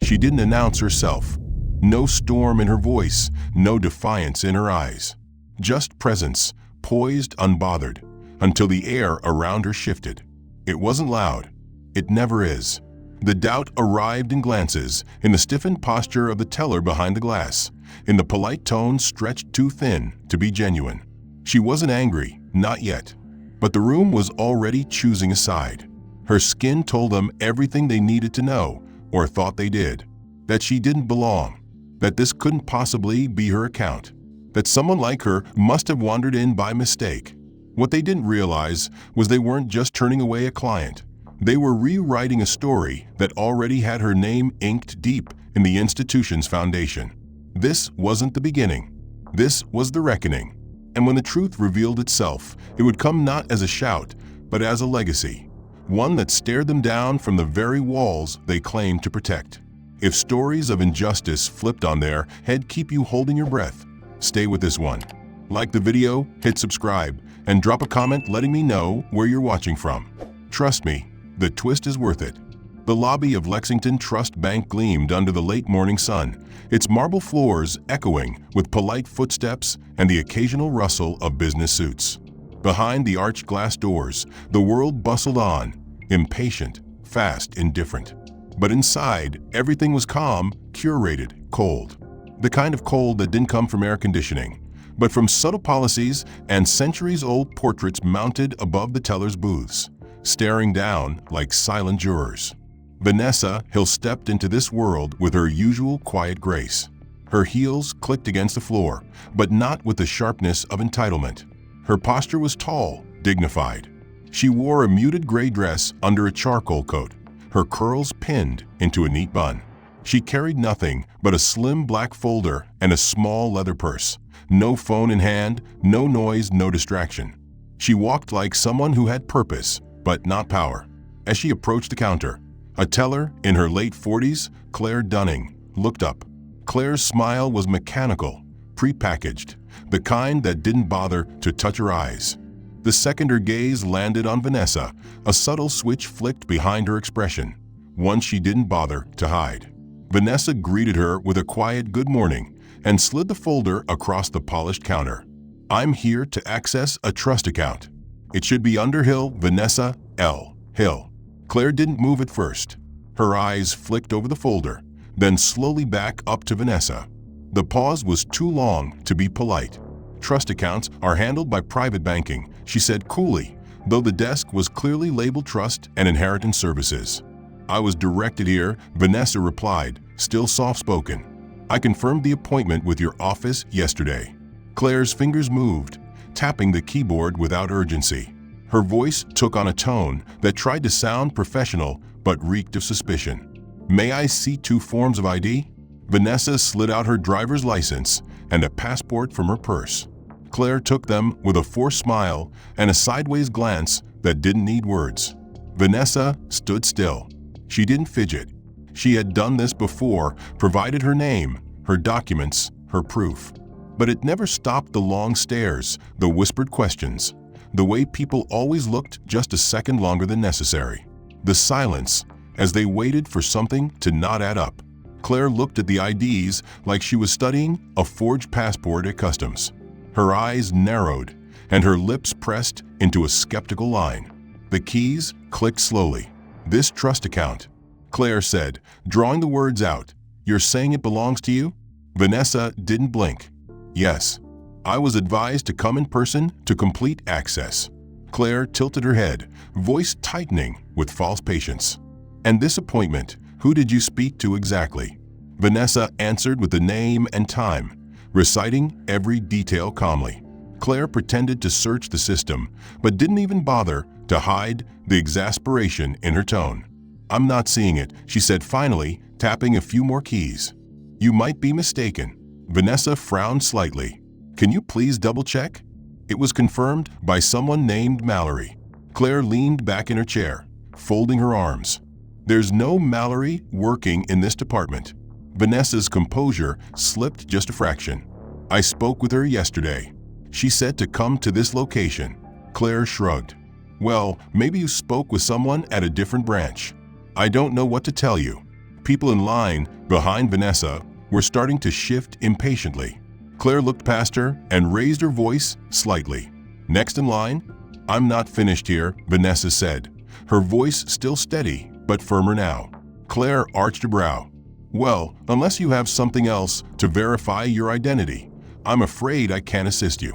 She didn't announce herself. No storm in her voice, no defiance in her eyes. Just presence, poised, unbothered, until the air around her shifted. It wasn't loud. It never is. The doubt arrived in glances, in the stiffened posture of the teller behind the glass, in the polite tone stretched too thin to be genuine. She wasn't angry, not yet. But the room was already choosing a side. Her skin told them everything they needed to know, or thought they did. That she didn't belong. That this couldn't possibly be her account. That someone like her must have wandered in by mistake. What they didn't realize was they weren't just turning away a client. They were rewriting a story that already had her name inked deep in the institution's foundation. This wasn't the beginning. This was the reckoning. And when the truth revealed itself, it would come not as a shout, but as a legacy. One that stared them down from the very walls they claimed to protect. If stories of injustice flipped on their head keep you holding your breath, stay with this one. Like the video, hit subscribe, and drop a comment letting me know where you're watching from. Trust me, the twist is worth it. The lobby of Lexington Trust Bank gleamed under the late morning sun, its marble floors echoing with polite footsteps and the occasional rustle of business suits. Behind the arched glass doors, the world bustled on, impatient, fast, indifferent. But inside, everything was calm, curated, cold. The kind of cold that didn't come from air conditioning, but from subtle policies and centuries-old portraits mounted above the teller's booths, staring down like silent jurors. Vanessa Hill stepped into this world with her usual quiet grace. Her heels clicked against the floor, but not with the sharpness of entitlement. Her posture was tall, dignified. She wore a muted gray dress under a charcoal coat, her curls pinned into a neat bun. She carried nothing but a slim black folder and a small leather purse. No phone in hand, no noise, no distraction. She walked like someone who had purpose, but not power. As she approached the counter, a teller in her late 40s, Claire Dunning, looked up. Claire's smile was mechanical, prepackaged, the kind that didn't bother to touch her eyes. The second her gaze landed on Vanessa, a subtle switch flicked behind her expression, one she didn't bother to hide. Vanessa greeted her with a quiet good morning and slid the folder across the polished counter. "I'm here to access a trust account. It should be Underhill Vanessa L. Hill." Claire didn't move at first. Her eyes flicked over the folder, then slowly back up to Vanessa. The pause was too long to be polite. "Trust accounts are handled by private banking," she said coolly, though the desk was clearly labeled Trust and Inheritance Services. "I was directed here," Vanessa replied, still soft-spoken. "I confirmed the appointment with your office yesterday." Claire's fingers moved, tapping the keyboard without urgency. Her voice took on a tone that tried to sound professional but reeked of suspicion. "May I see 2 forms of ID?" Vanessa slid out her driver's license and a passport from her purse. Claire took them with a forced smile and a sideways glance that didn't need words. Vanessa stood still. She didn't fidget. She had done this before, provided her name, her documents, her proof. But it never stopped the long stares, the whispered questions, the way people always looked just a second longer than necessary. The silence, as they waited for something to not add up. Claire looked at the IDs like she was studying a forged passport at customs. Her eyes narrowed, and her lips pressed into a skeptical line. The keys clicked slowly. "This trust account," Claire said, drawing the words out. "You're saying it belongs to you?" Vanessa didn't blink. "Yes. I was advised to come in person to complete access." Claire tilted her head, voice tightening with false patience. "And this appointment, who did you speak to exactly?" Vanessa answered with the name and time, reciting every detail calmly. Claire pretended to search the system, but didn't even bother to hide the exasperation in her tone. "I'm not seeing it," she said finally, tapping a few more keys. "You might be mistaken." Vanessa frowned slightly. "Can you please double-check?" It was confirmed by someone named Mallory. Claire leaned back in her chair, folding her arms. "There's no Mallory working in this department." Vanessa's composure slipped just a fraction. "I spoke with her yesterday. She said to come to this location." Claire shrugged. "Well, maybe you spoke with someone at a different branch. I don't know what to tell you. people in line behind Vanessa were starting to shift impatiently. Claire looked past her and raised her voice slightly. "Next in line?" "I'm not finished here," Vanessa said, her voice still steady but firmer now. Claire arched her brow. "Well, unless you have something else to verify your identity, I'm afraid I can't assist you."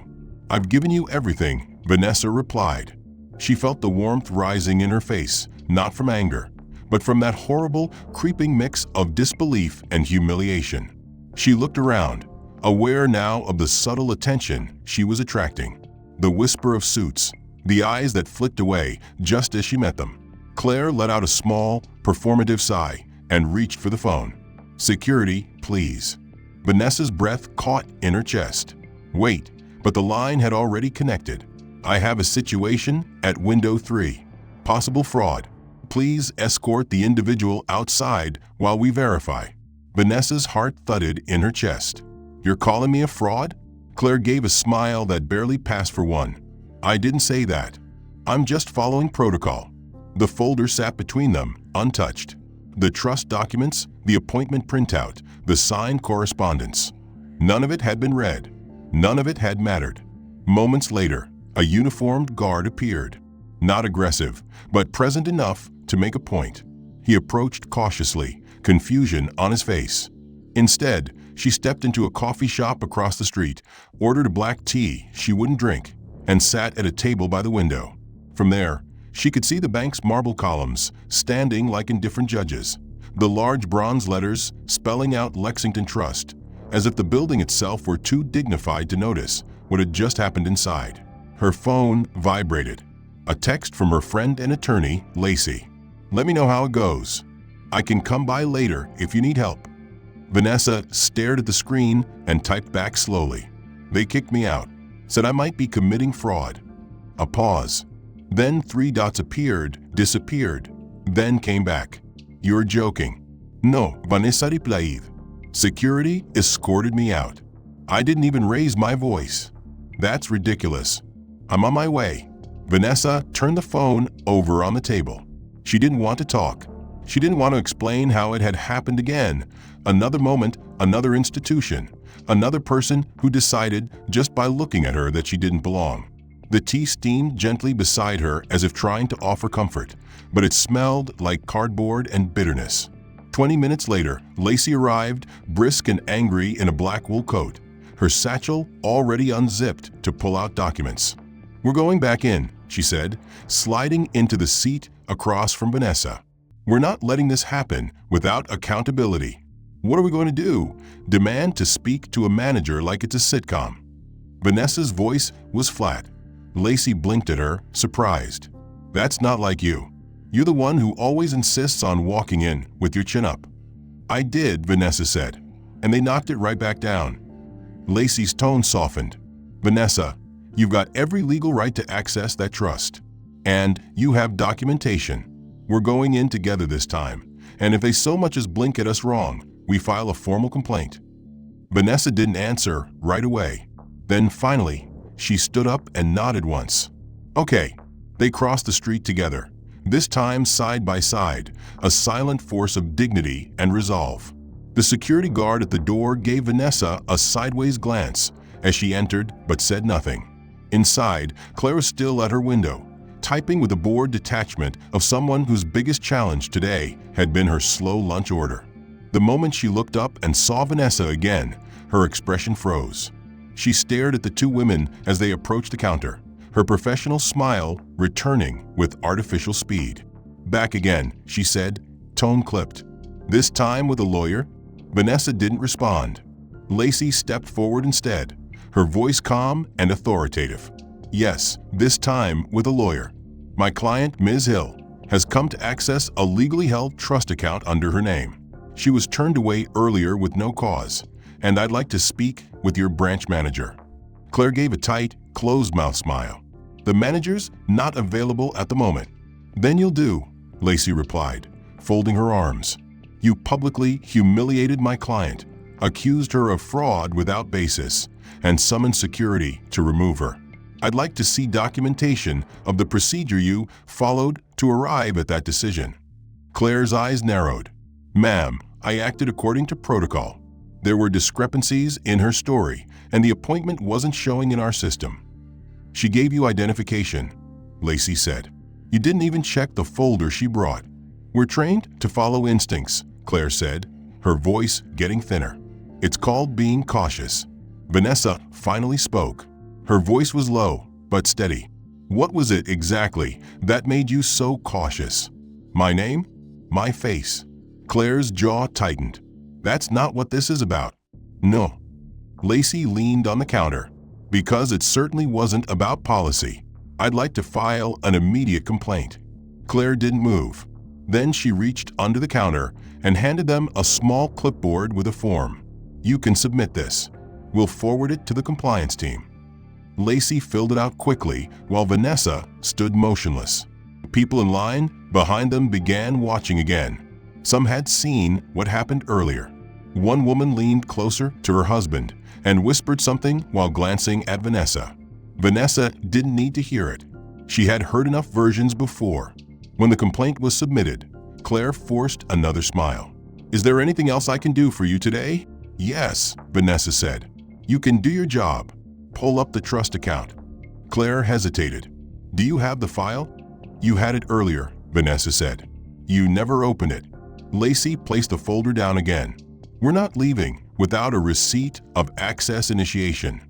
"I've given you everything," Vanessa replied. She felt the warmth rising in her face, not from anger, but from that horrible, creeping mix of disbelief and humiliation. She looked around, aware now of the subtle attention she was attracting. The whisper of suits, the eyes that flicked away just as she met them. Claire let out a small, performative sigh and reached for the phone. "Security, please." Vanessa's breath caught in her chest. Wait, but the line had already connected. "I have a situation at window 3. Possible fraud. Please escort the individual outside while we verify." Vanessa's heart thudded in her chest. "You're calling me a fraud?" Claire gave a smile that barely passed for one. "I didn't say that. I'm just following protocol." The folder sat between them, untouched. The trust documents, the appointment printout, the signed correspondence. None of it had been read. None of it had mattered. Moments later, a uniformed guard appeared. Not aggressive, but present enough to make a point. He approached cautiously, confusion on his face. Instead, she stepped into a coffee shop across the street, ordered a black tea she wouldn't drink, and sat at a table by the window. From there, she could see the bank's marble columns, standing like indifferent judges. The large bronze letters spelling out Lexington Trust, as if the building itself were too dignified to notice what had just happened inside. Her phone vibrated. A text from her friend and attorney, Lacey. "Let me know how it goes. I can come by later if you need help." Vanessa stared at the screen and typed back slowly. "They kicked me out. Said I might be committing fraud." A pause. Then 3 dots appeared, disappeared, then came back. "You're joking." "No," Vanessa replied. "Security escorted me out. I didn't even raise my voice." "That's ridiculous. I'm on my way." Vanessa turned the phone over on the table. She didn't want to talk. She didn't want to explain how it had happened again. Another moment, another institution, another person who decided just by looking at her that she didn't belong. The tea steamed gently beside her as if trying to offer comfort, but it smelled like cardboard and bitterness. 20 minutes later, Lacey arrived, brisk and angry in a black wool coat, her satchel already unzipped to pull out documents. "We're going back in," she said, sliding into the seat across from Vanessa. "We're not letting this happen without accountability." "What are we going to do? Demand to speak to a manager like it's a sitcom." Vanessa's voice was flat. Lacey blinked at her, surprised. "That's not like you. You're the one who always insists on walking in with your chin up." "I did," Vanessa said, and they knocked it right back down. Lacey's tone softened. "Vanessa, you've got every legal right to access that trust. And you have documentation. We're going in together this time, and if they so much as blink at us wrong, we file a formal complaint." Vanessa didn't answer right away. Then finally, she stood up and nodded once. "Okay." They crossed the street together, this time side by side, a silent force of dignity and resolve. The security guard at the door gave Vanessa a sideways glance as she entered but said nothing. Inside, Claire was still at her window, typing with a bored detachment of someone whose biggest challenge today had been her slow lunch order. The moment she looked up and saw Vanessa again, her expression froze. She stared at the 2 women as they approached the counter, her professional smile returning with artificial speed. "Back again," she said, tone clipped. "This time with a lawyer?" Vanessa didn't respond. Lacey stepped forward instead, her voice calm and authoritative. "Yes, this time with a lawyer. My client, Ms. Hill, has come to access a legally held trust account under her name. She was turned away earlier with no cause, and I'd like to speak with your branch manager." Claire gave a tight, closed-mouth smile. "The manager's not available at the moment." "Then you'll do," Lacey replied, folding her arms. "You publicly humiliated my client, accused her of fraud without basis, and summoned security to remove her. I'd like to see documentation of the procedure you followed to arrive at that decision." Claire's eyes narrowed. Ma'am, I acted according to protocol. There were discrepancies in her story, and the appointment wasn't showing in our system. She gave you identification, Lacey said. You didn't even check the folder she brought. We're trained to follow instincts, Claire said, her voice getting thinner. It's called being cautious. Vanessa finally spoke. Her voice was low, but steady. What was it exactly that made you so cautious? My name? My face. Claire's jaw tightened. That's not what this is about. No. Lacey leaned on the counter. Because it certainly wasn't about policy. I'd like to file an immediate complaint. Claire didn't move. Then she reached under the counter and handed them a small clipboard with a form. You can submit this. We'll forward it to the compliance team. Lacey filled it out quickly while Vanessa stood motionless. People in line behind them began watching again. Some had seen what happened earlier. One woman leaned closer to her husband and whispered something while glancing at Vanessa. Vanessa didn't need to hear it. She had heard enough versions before. When the complaint was submitted, Claire forced another smile. Is there anything else I can do for you today? Yes, Vanessa said. You can do your job. Pull up the trust account. Claire hesitated. Do you have the file? You had it earlier, Vanessa said. You never opened it. Lacey placed the folder down again. We're not leaving without a receipt of access initiation.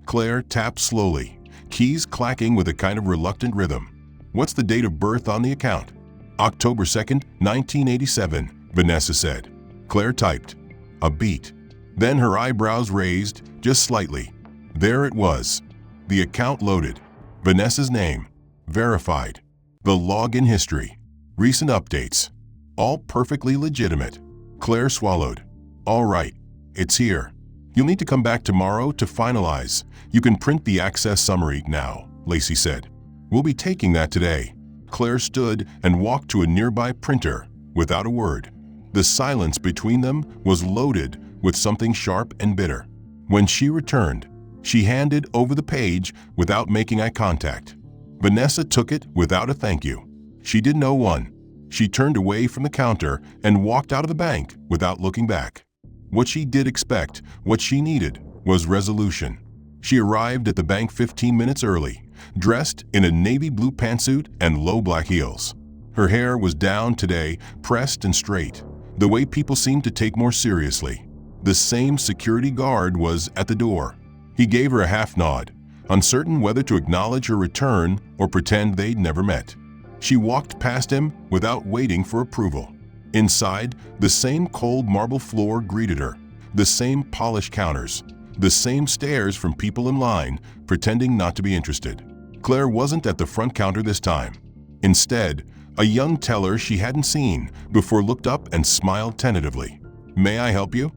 Claire tapped slowly, keys clacking with a kind of reluctant rhythm. What's the date of birth on the account? October 2nd, 1987, Vanessa said. Claire typed. A beat. Then her eyebrows raised just slightly. There it was. The account loaded. Vanessa's name. Verified. The login history. Recent updates. All perfectly legitimate. Claire swallowed. All right. It's here. You'll need to come back tomorrow to finalize. You can print the access summary now, Lacey said. We'll be taking that today. Claire stood and walked to a nearby printer without a word. The silence between them was loaded with something sharp and bitter. When she returned, she handed over the page without making eye contact. Vanessa took it without a thank you. She didn't owe one. She turned away from the counter and walked out of the bank without looking back. What she did expect, what she needed, was resolution. She arrived at the bank 15 minutes early, dressed in a navy blue pantsuit and low black heels. Her hair was down today, pressed and straight, the way people seemed to take more seriously. The same security guard was at the door. He gave her a half nod, uncertain whether to acknowledge her return or pretend they'd never met. She walked past him without waiting for approval. Inside, the same cold marble floor greeted her, the same polished counters, the same stares from people in line, pretending not to be interested. Claire wasn't at the front counter this time. Instead, a young teller she hadn't seen before looked up and smiled tentatively. May I help you?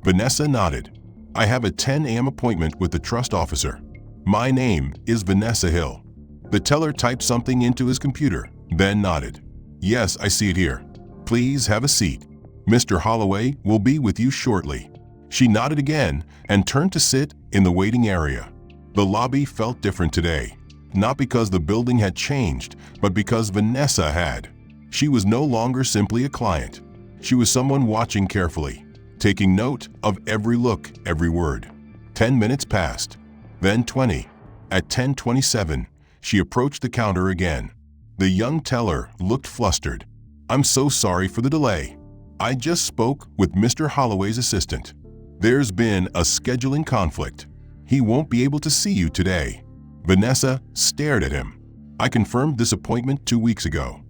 Vanessa nodded. I have a 10 a.m. appointment with the trust officer. My name is Vanessa Hill. The teller typed something into his computer, then nodded. Yes, I see it here. Please have a seat. Mr. Holloway will be with you shortly. She nodded again and turned to sit in the waiting area. The lobby felt different today, not because the building had changed, but because Vanessa had. She was no longer simply a client. She was someone watching carefully, taking note of every look, every word. 10 minutes passed, then 20. At 10:27, she approached the counter again. The young teller looked flustered. I'm so sorry for the delay. I just spoke with Mr. Holloway's assistant. There's been a scheduling conflict. He won't be able to see you today. Vanessa stared at him. I confirmed this appointment 2 weeks ago.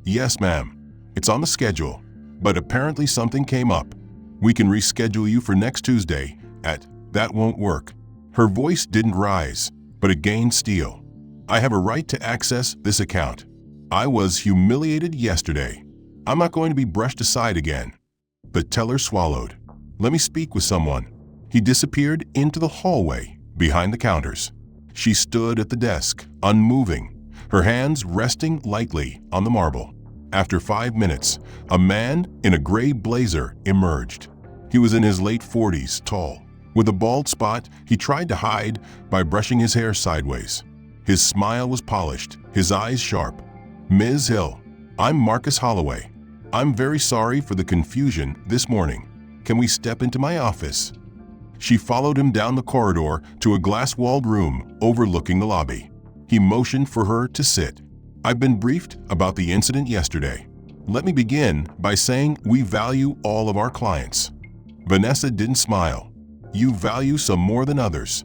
Yes, ma'am. It's on the schedule, but apparently something came up. We can reschedule you for next Tuesday at that won't work. Her voice didn't rise, but it gained steel. I have a right to access this account. I was humiliated yesterday. I'm not going to be brushed aside again. The teller swallowed. Let me speak with someone. He disappeared into the hallway behind the counters. She stood at the desk, unmoving, her hands resting lightly on the marble. After 5 minutes, a man in a gray blazer emerged. He was in his late 40s, tall. With a bald spot he tried to hide by brushing his hair sideways. His smile was polished, his eyes sharp. Ms. Hill, I'm Marcus Holloway. "I'm very sorry for the confusion this morning. Can we step into my office?" She followed him down the corridor to a glass-walled room overlooking the lobby. He motioned for her to sit. "I've been briefed about the incident yesterday. Let me begin by saying we value all of our clients." Vanessa didn't smile. "You value some more than others."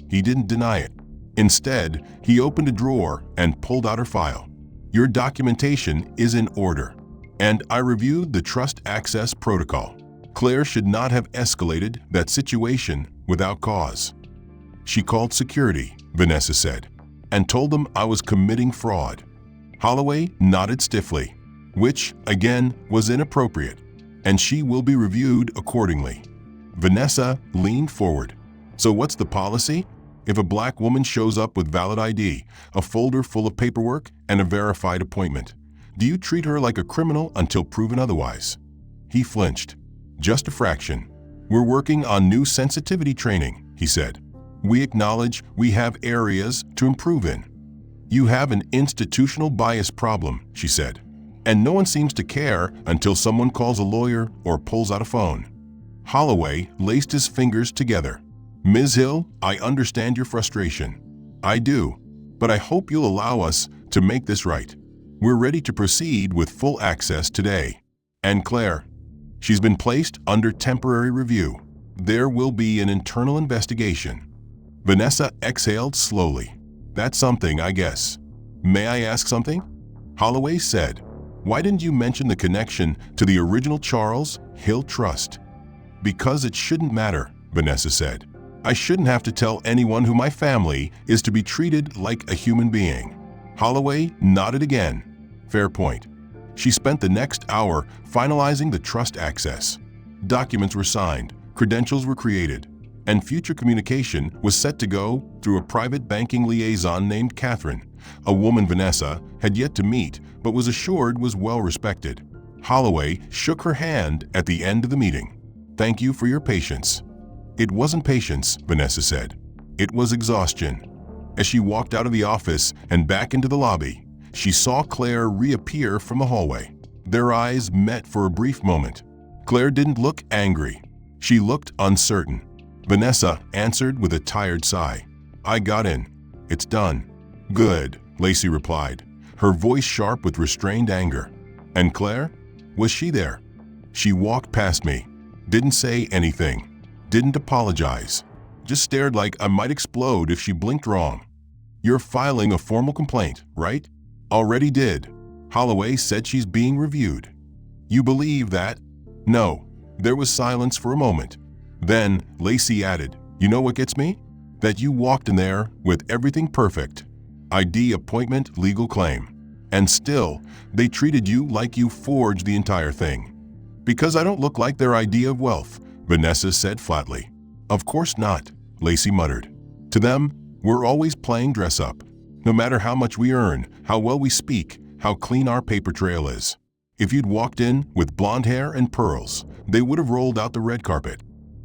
He didn't deny it. Instead, he opened a drawer and pulled out her file. "Your documentation is in order, and I reviewed the trust access protocol. Claire should not have escalated that situation without cause. She called security," Vanessa said, "and told them I was committing fraud." Holloway nodded stiffly, which, again, was inappropriate, and she will be reviewed accordingly. Vanessa leaned forward. "So what's the policy? If a black woman shows up with valid ID, a folder full of paperwork, and a verified appointment, do you treat her like a criminal until proven otherwise?" He flinched. "Just a fraction. We're working on new sensitivity training," he said. "We acknowledge we have areas to improve in." "You have an institutional bias problem," she said, "and no one seems to care until someone calls a lawyer or pulls out a phone." Holloway laced his fingers together. "Ms. Hill, I understand your frustration. I do, but I hope you'll allow us to make this right. We're ready to proceed with full access today. And Claire, she's been placed under temporary review. There will be an internal investigation." Vanessa exhaled slowly. "That's something, I guess. May I ask something?" Holloway said, "Why didn't you mention the connection to the original Charles Hill Trust?" "Because it shouldn't matter," Vanessa said. "I shouldn't have to tell anyone who my family is to be treated like a human being." Holloway nodded again. "Fair point." She spent the next hour finalizing the trust access. Documents were signed, credentials were created, and future communication was set to go through a private banking liaison named Catherine, a woman Vanessa had yet to meet but was assured was well respected. Holloway shook her hand at the end of the meeting. "Thank you for your patience." "It wasn't patience," Vanessa said. "It was exhaustion." As she walked out of the office and back into the lobby, she saw Claire reappear from the hallway. Their eyes met for a brief moment. Claire didn't look angry. She looked uncertain. Vanessa answered with a tired sigh. "I got in. It's done." "Good," Lacey replied, her voice sharp with restrained anger. "And Claire? Was she there?" "She walked past me. Didn't say anything. Didn't apologize. Just stared like I might explode if she blinked wrong." "You're filing a formal complaint, right?" "Already did. Holloway said she's being reviewed." "You believe that?" "No." There was silence for a moment. Then Lacey added, "You know what gets me? That you walked in there with everything perfect. ID, appointment, legal claim. And still, they treated you like you forged the entire thing." "Because I don't look like their idea of wealth," Vanessa said flatly. "Of course not," Lacey muttered. "To them, we're always playing dress-up. No matter how much we earn, how well we speak, how clean our paper trail is. If you'd walked in with blonde hair and pearls, they would have rolled out the red carpet."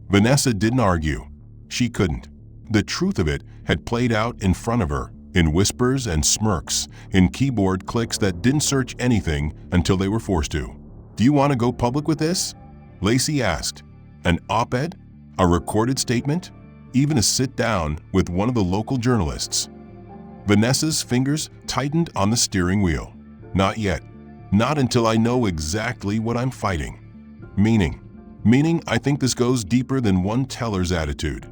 Vanessa didn't argue. She couldn't. The truth of it had played out in front of her, in whispers and smirks, in keyboard clicks that didn't search anything until they were forced to. "Do you want to go public with this?" Lacey asked. "An op-ed? A recorded statement? Even a sit-down with one of the local journalists?" Vanessa's fingers tightened on the steering wheel. "Not yet. Not until I know exactly what I'm fighting." Meaning I think this goes deeper than one teller's attitude."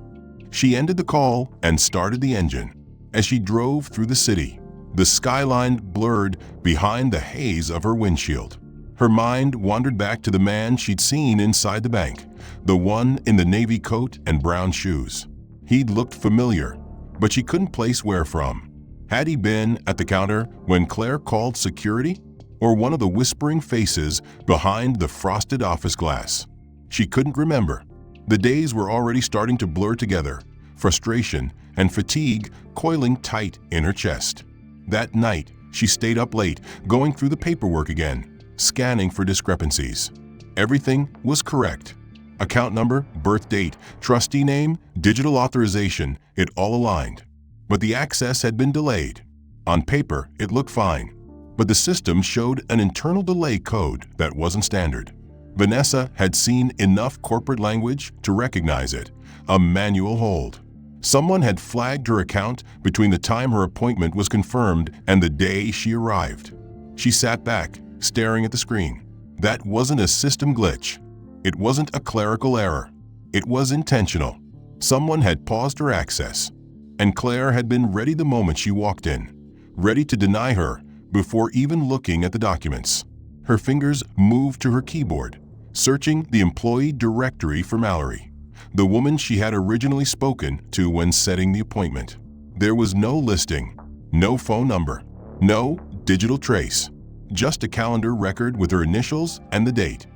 She ended the call and started the engine. As she drove through the city, the skyline blurred behind the haze of her windshield. Her mind wandered back to the man she'd seen inside the bank, the one in the navy coat and brown shoes. He'd looked familiar, but she couldn't place where from. Had he been at the counter when Claire called security? Or one of the whispering faces behind the frosted office glass? She couldn't remember. The days were already starting to blur together, frustration and fatigue coiling tight in her chest. That night, she stayed up late, going through the paperwork again, scanning for discrepancies. Everything was correct. Account number, birth date, trustee name, digital authorization, it all aligned. But the access had been delayed. On paper, it looked fine. but the system showed an internal delay code that wasn't standard. Vanessa had seen enough corporate language to recognize it, a manual hold. Someone had flagged her account between the time her appointment was confirmed and the day she arrived. She sat back, staring at the screen. That wasn't a system glitch. It wasn't a clerical error. It was intentional. Someone had paused her access, and Claire had been ready the moment she walked in, ready to deny her before even looking at the documents. Her fingers moved to her keyboard, searching the employee directory for Mallory, the woman she had originally spoken to when setting the appointment. There was no listing, no phone number, no digital trace, just a calendar record with her initials and the date.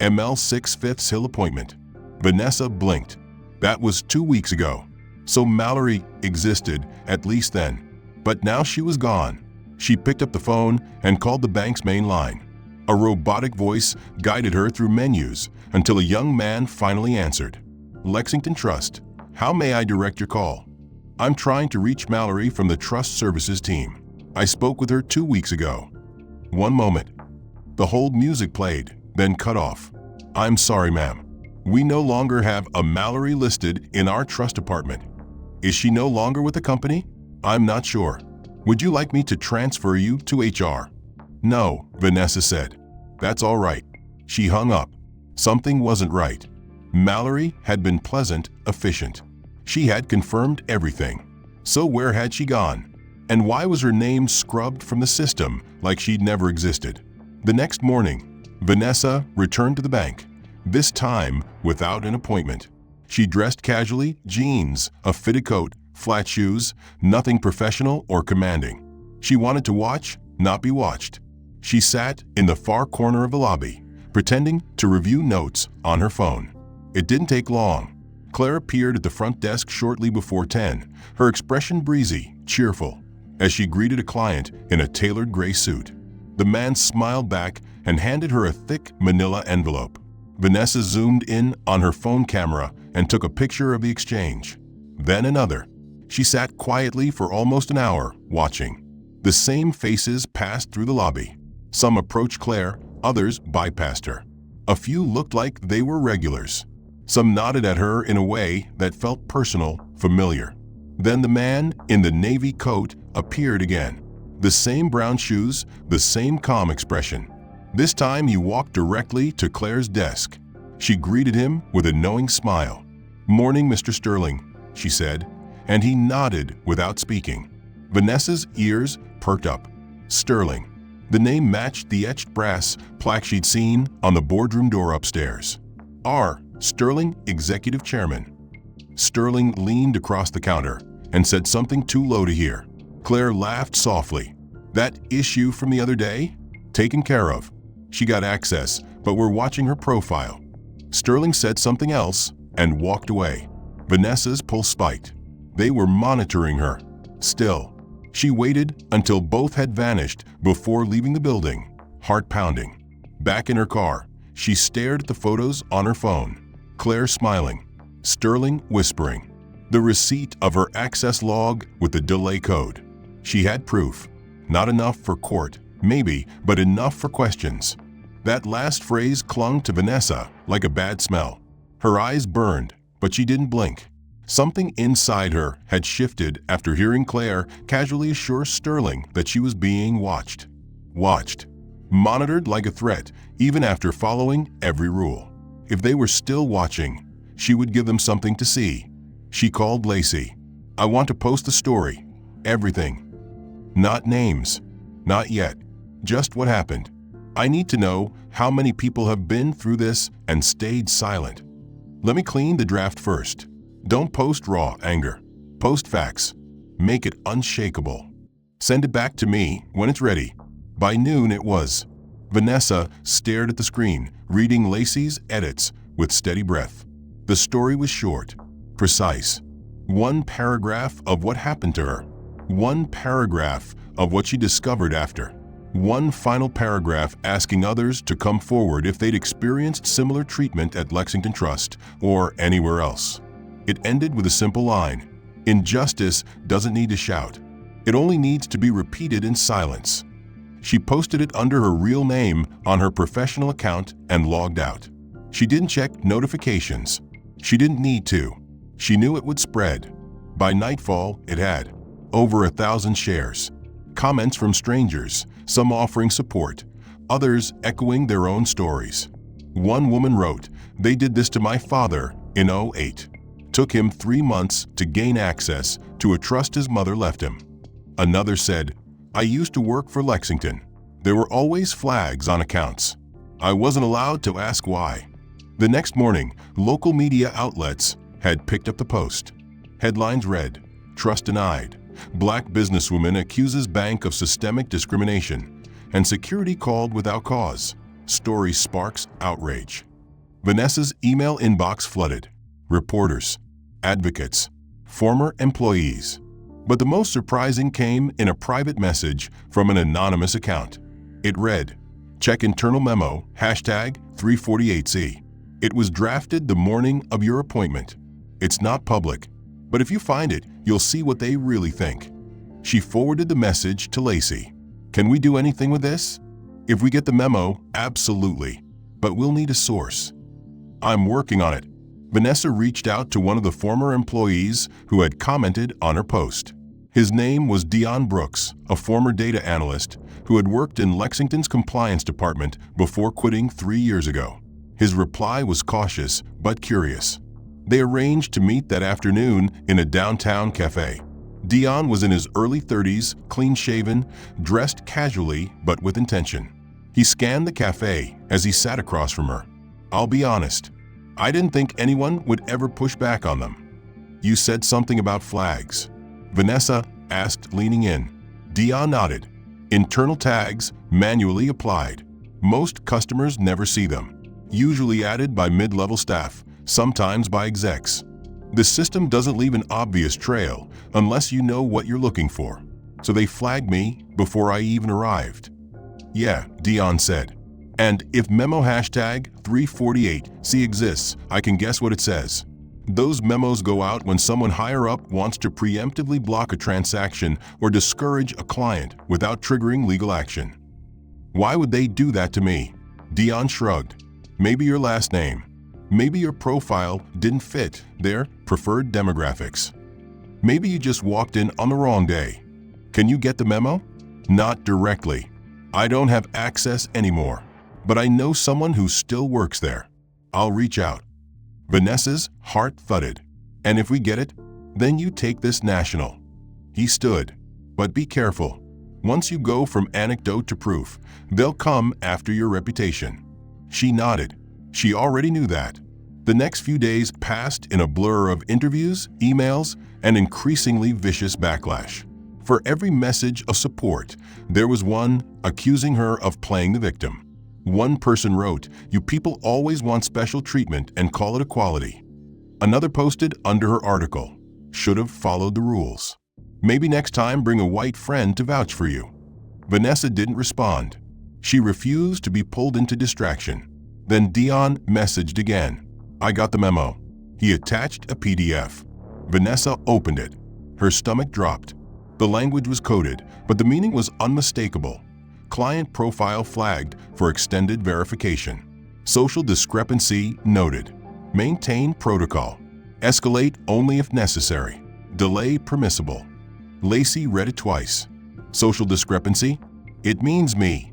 ML 6 Fifth Hill appointment. Vanessa blinked. That was 2 weeks ago. So Mallory existed, at least then. But now she was gone. She picked up the phone and called the bank's main line. A robotic voice guided her through menus until a young man finally answered. Lexington Trust. How may I direct your call? I'm trying to reach Mallory from the Trust Services team. I spoke with her 2 weeks ago. One moment. The hold music played, then cut off. I'm sorry, ma'am. We no longer have a Mallory listed in our trust department. Is she no longer with the company? I'm not sure. Would you like me to transfer you to HR? No, Vanessa said. That's all right. She hung up. Something wasn't right. Mallory had been pleasant, efficient. She had confirmed everything. So where had she gone? And why was her name scrubbed from the system like she'd never existed? The next morning, Vanessa returned to the bank, this time without an appointment. She dressed casually, jeans, a fitted coat, flat shoes, nothing professional or commanding. She wanted to watch, not be watched. She sat in the far corner of the lobby, pretending to review notes on her phone. It didn't take long. Claire appeared at the front desk shortly before 10, her expression breezy, cheerful, as she greeted a client in a tailored gray suit. The man smiled back and handed her a thick manila envelope. Vanessa zoomed in on her phone camera and took a picture of the exchange. Then another. She sat quietly for almost an hour, watching. The same faces passed through the lobby. Some approached Claire, others bypassed her. A few looked like they were regulars. Some nodded at her in a way that felt personal, familiar. Then the man in the navy coat appeared again. The same brown shoes, the same calm expression. This time he walked directly to Claire's desk. She greeted him with a knowing smile. "Morning, Mr. Sterling," she said, and he nodded without speaking. Vanessa's ears perked up. Sterling. The name matched the etched brass plaque she'd seen on the boardroom door upstairs. R. Sterling, Executive Chairman. Sterling leaned across the counter and said something too low to hear. Claire laughed softly. That issue from the other day? Taken care of. She got access, but we're watching her profile. Sterling said something else and walked away. Vanessa's pulse spiked. They were monitoring her. Still, she waited until both had vanished before leaving the building, heart pounding. Back in her car, she stared at the photos on her phone. Claire smiling, Sterling whispering. The receipt of her access log with the delay code. She had proof. Not enough for court, maybe, but enough for questions. That last phrase clung to Vanessa like a bad smell. Her eyes burned, but she didn't blink. Something inside her had shifted after hearing Claire casually assure Sterling that she was being watched. Watched. Monitored like a threat, even after following every rule. If they were still watching, she would give them something to see. She called Lacey. "I want to post the story. Everything. Not names. Not yet. Just what happened. I need to know how many people have been through this and stayed silent. Let me clean the draft first. Don't post raw anger. Post facts. Make it unshakable. Send it back to me when it's ready." By noon it was. Vanessa stared at the screen, reading Lacey's edits with steady breath. The story was short, precise. One paragraph of what happened to her. One paragraph of what she discovered after. One final paragraph asking others to come forward if they'd experienced similar treatment at Lexington Trust or anywhere else. It ended with a simple line. Injustice doesn't need to shout. It only needs to be repeated in silence. She posted it under her real name on her professional account and logged out. She didn't check notifications. She didn't need to. She knew it would spread. By nightfall, it had over 1,000 shares. Comments from strangers, some offering support, others echoing their own stories. One woman wrote, "They did this to my father in '08. Took him 3 months to gain access to a trust his mother left him." Another said, "I used to work for Lexington. There were always flags on accounts. I wasn't allowed to ask why." The next morning, local media outlets had picked up the post. Headlines read, "Trust denied. Black businesswoman accuses bank of systemic discrimination," and security called without cause. Story sparks outrage. Vanessa's email inbox flooded. Reporters, advocates, former employees. But the most surprising came in a private message from an anonymous account. It read, "Check internal memo, #348C. It was drafted the morning of your appointment. It's not public, but if you find it, you'll see what they really think." She forwarded the message to Lacey. "Can we do anything with this? If we get the memo, absolutely, but we'll need a source." "I'm working on it." Vanessa reached out to one of the former employees who had commented on her post. His name was Dion Brooks, a former data analyst who had worked in Lexington's compliance department before quitting 3 years ago. His reply was cautious but curious. They arranged to meet that afternoon in a downtown cafe. Dion was in his early 30s, clean-shaven, dressed casually but with intention. He scanned the cafe as he sat across from her. "I'll be honest, I didn't think anyone would ever push back on them." "You said something about flags," Vanessa asked, leaning in. Dion nodded. "Internal tags, manually applied. Most customers never see them. Usually added by mid-level staff, sometimes by execs. The system doesn't leave an obvious trail unless you know what you're looking for. So they flagged me before I even arrived." "Yeah," Dion said. "And if memo #348C exists, I can guess what it says. Those memos go out when someone higher up wants to preemptively block a transaction or discourage a client without triggering legal action." "Why would they do that to me?" Dion shrugged. "Maybe your last name. Maybe your profile didn't fit their preferred demographics. Maybe you just walked in on the wrong day. Can you get the memo?" "Not directly. I don't have access anymore. But I know someone who still works there. I'll reach out." Vanessa's heart thudded. "And if we get it, then you take this national." He stood. "But be careful. Once you go from anecdote to proof, they'll come after your reputation." She nodded. She already knew that. The next few days passed in a blur of interviews, emails, and increasingly vicious backlash. For every message of support, there was one accusing her of playing the victim. One person wrote, "You people always want special treatment and call it equality." Another posted under her article, "Should have followed the rules. Maybe next time bring a white friend to vouch for you." Vanessa didn't respond. She refused to be pulled into distraction. Then Dion messaged again. "I got the memo." He attached a PDF. Vanessa opened it. Her stomach dropped. The language was coded, but the meaning was unmistakable. Client profile flagged for extended verification. Social discrepancy noted. Maintain protocol. Escalate only if necessary. Delay permissible. Lacey read it twice. Social discrepancy? "It means me."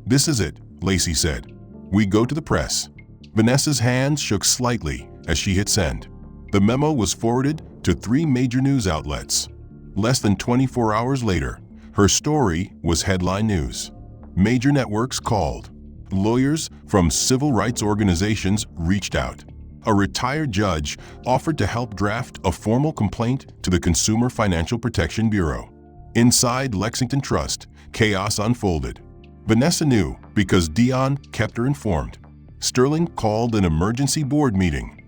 "This is it," Lacey said. "We go to the press." Vanessa's hands shook slightly as she hit send. The memo was forwarded to 3 major news outlets. Less than 24 hours later, her story was headline news. Major networks called. Lawyers from civil rights organizations reached out. A retired judge offered to help draft a formal complaint to the Consumer Financial Protection Bureau. Inside Lexington Trust, chaos unfolded. Vanessa knew because Dion kept her informed. Sterling called an emergency board meeting.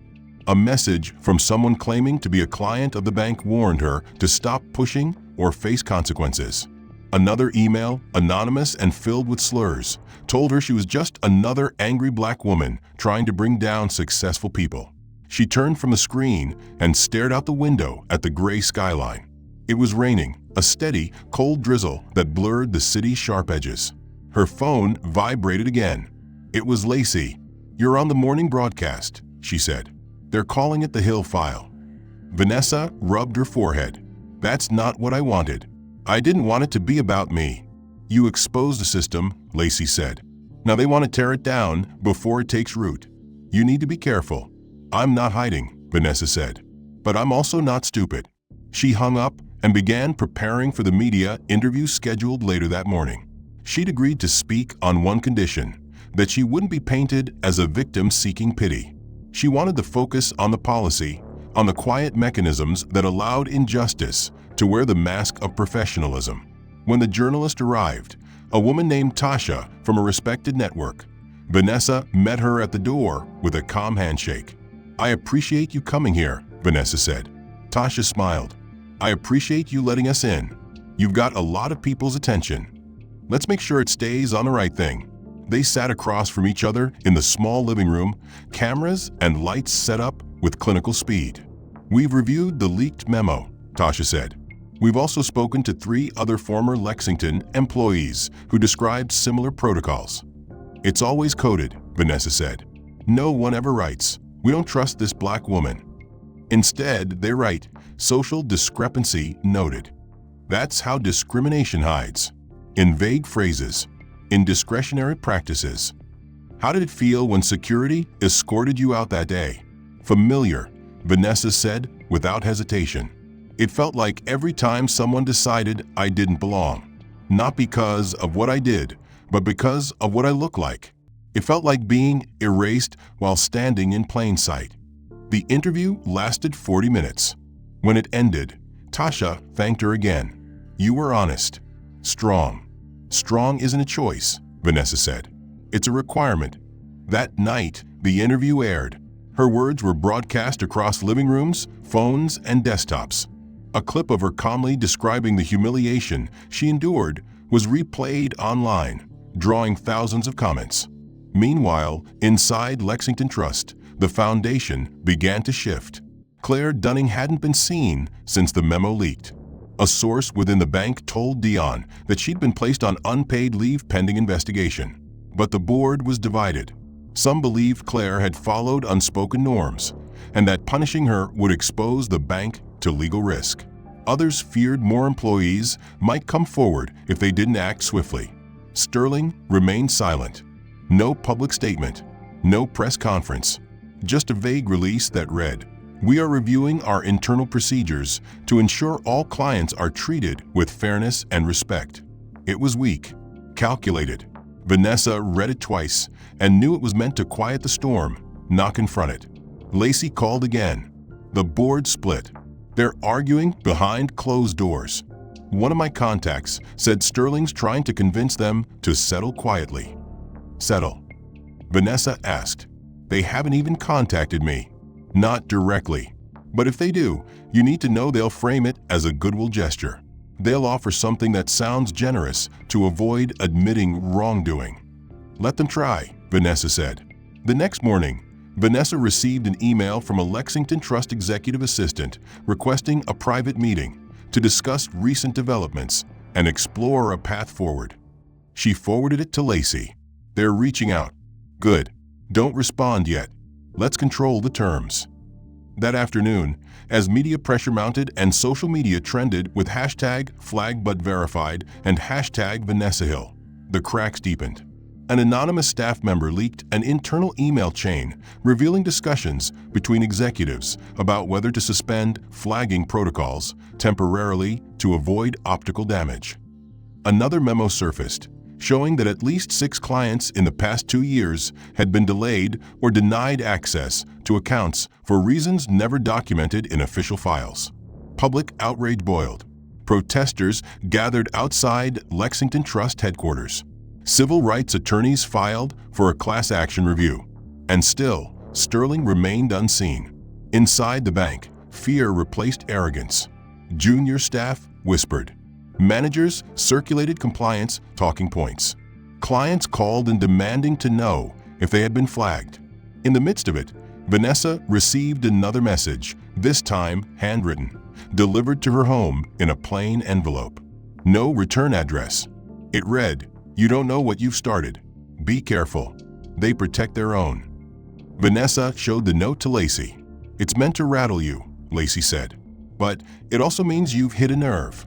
A message from someone claiming to be a client of the bank warned her to stop pushing or face consequences. Another email, anonymous and filled with slurs, told her she was just another angry black woman trying to bring down successful people. She turned from the screen and stared out the window at the gray skyline. It was raining, a steady, cold drizzle that blurred the city's sharp edges. Her phone vibrated again. It was Lacey. "You're on the morning broadcast," she said. "They're calling it the Hill file." Vanessa rubbed her forehead. "That's not what I wanted. I didn't want it to be about me." "You exposed the system," Lacey said. "Now they want to tear it down before it takes root. You need to be careful." "I'm not hiding," Vanessa said. "But I'm also not stupid." She hung up and began preparing for the media interview scheduled later that morning. She'd agreed to speak on one condition, that she wouldn't be painted as a victim seeking pity. She wanted to focus on the policy, on the quiet mechanisms that allowed injustice to wear the mask of professionalism. When the journalist arrived, a woman named Tasha from a respected network, Vanessa met her at the door with a calm handshake. "I appreciate you coming here," Vanessa said. Tasha smiled. "I appreciate you letting us in. You've got a lot of people's attention. Let's make sure it stays on the right thing." They sat across from each other in the small living room, cameras and lights set up with clinical speed. "We've reviewed the leaked memo," Tasha said. "We've also spoken to 3 other former Lexington employees who described similar protocols." "It's always coded," Vanessa said. "No one ever writes, 'We don't trust this black woman.' Instead, they write, 'Social discrepancy noted.' That's how discrimination hides. In vague phrases, in discretionary practices." "How did it feel when security escorted you out that day?" "Familiar," Vanessa said without hesitation. "It felt like every time someone decided I didn't belong. Not because of what I did, but because of what I look like. It felt like being erased while standing in plain sight." The interview lasted 40 minutes. When it ended, Tasha thanked her again. "You were honest. Strong." "Strong isn't a choice," Vanessa said. "It's a requirement." That night, the interview aired. Her words were broadcast across living rooms, phones, and desktops. A clip of her calmly describing the humiliation she endured was replayed online, drawing thousands of comments. Meanwhile, inside Lexington Trust, the foundation began to shift. Claire Dunning hadn't been seen since the memo leaked. A source within the bank told Dion that she'd been placed on unpaid leave pending investigation. But the board was divided. Some believed Claire had followed unspoken norms, and that punishing her would expose the bank to legal risk. Others feared more employees might come forward if they didn't act swiftly. Sterling remained silent. No public statement, no press conference, just a vague release that read, "We are reviewing our internal procedures to ensure all clients are treated with fairness and respect." It was weak, calculated. Vanessa read it twice and knew it was meant to quiet the storm, not confront it. Lacey called again. The board split. They're arguing behind closed doors. One of my contacts said Sterling's trying to convince them to settle quietly. "Settle?" Vanessa asked. "They haven't even contacted me." "Not directly. But if they do, you need to know they'll frame it as a goodwill gesture. They'll offer something that sounds generous to avoid admitting wrongdoing." "Let them try," Vanessa said. The next morning, Vanessa received an email from a Lexington Trust executive assistant requesting a private meeting to discuss recent developments and explore a path forward. She forwarded it to Lacey. "They're reaching out." "Good. Don't respond yet. Let's control the terms." That afternoon, as media pressure mounted and social media trended with #FlagButVerified and #VanessaHill, the cracks deepened. An anonymous staff member leaked an internal email chain revealing discussions between executives about whether to suspend flagging protocols temporarily to avoid optical damage. Another memo surfaced, showing that at least 6 clients in the past 2 years had been delayed or denied access to accounts for reasons never documented in official files. Public outrage boiled. Protesters gathered outside Lexington Trust headquarters. Civil rights attorneys filed for a class action review. And still, Sterling remained unseen. Inside the bank, fear replaced arrogance. Junior staff whispered. Managers circulated compliance talking points. Clients called and demanding to know if they had been flagged. In the midst of it, Vanessa received another message, this time handwritten, delivered to her home in a plain envelope. No return address. It read, You don't know what you've started. Be careful. They protect their own. Vanessa showed the note to Lacey. It's meant to rattle you, Lacey said. But it also means you've hit a nerve.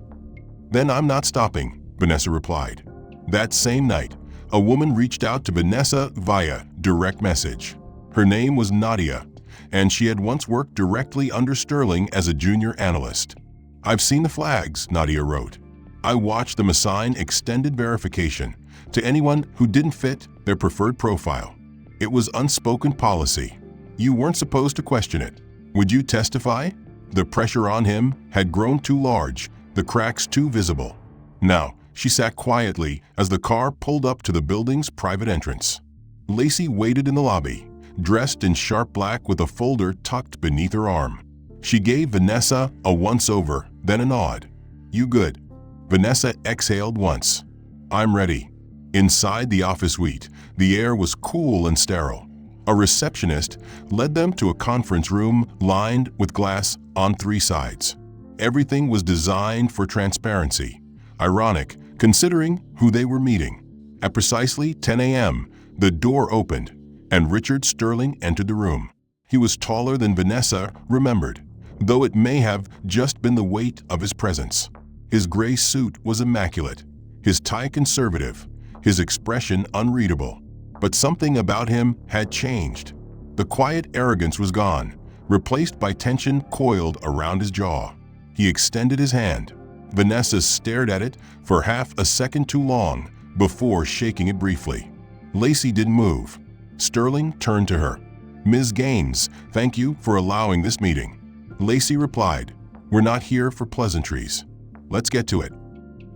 Then I'm not stopping, Vanessa replied. That same night, a woman reached out to Vanessa via direct message. Her name was Nadia, and she had once worked directly under Sterling as a junior analyst. I've seen the flags, Nadia wrote. I watched them assign extended verification to anyone who didn't fit their preferred profile. It was unspoken policy. You weren't supposed to question it. Would you testify? The pressure on him had grown too large, the cracks too visible. Now, she sat quietly as the car pulled up to the building's private entrance. Lacey waited in the lobby, dressed in sharp black with a folder tucked beneath her arm. She gave Vanessa a once-over, then a nod. You good? Vanessa exhaled once. I'm ready. Inside the office suite, the air was cool and sterile. A receptionist led them to a conference room lined with glass on 3 sides. Everything was designed for transparency. Ironic, considering who they were meeting. At precisely 10 a.m., the door opened, and Richard Sterling entered the room. He was taller than Vanessa remembered, though it may have just been the weight of his presence. His gray suit was immaculate, his tie conservative, his expression unreadable. But something about him had changed. The quiet arrogance was gone, replaced by tension coiled around his jaw. He extended his hand. Vanessa stared at it for half a second too long before shaking it briefly. Lacey didn't move. Sterling turned to her. Ms. Gaines, thank you for allowing this meeting. Lacey replied, We're not here for pleasantries. Let's get to it.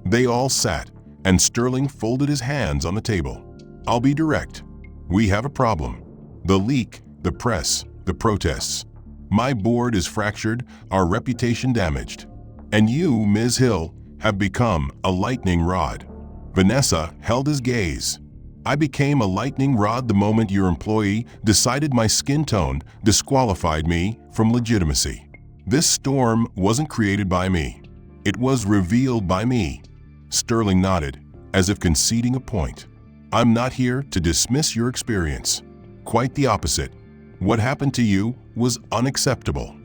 They all sat, and Sterling folded his hands on the table. I'll be direct. We have a problem. The leak, the press, the protests. My board is fractured, our reputation damaged. And you, Ms. Hill, have become a lightning rod. Vanessa held his gaze. I became a lightning rod the moment your employee decided my skin tone disqualified me from legitimacy. This storm wasn't created by me. It was revealed by me. Sterling nodded, as if conceding a point. I'm not here to dismiss your experience. Quite the opposite. What happened to you was unacceptable.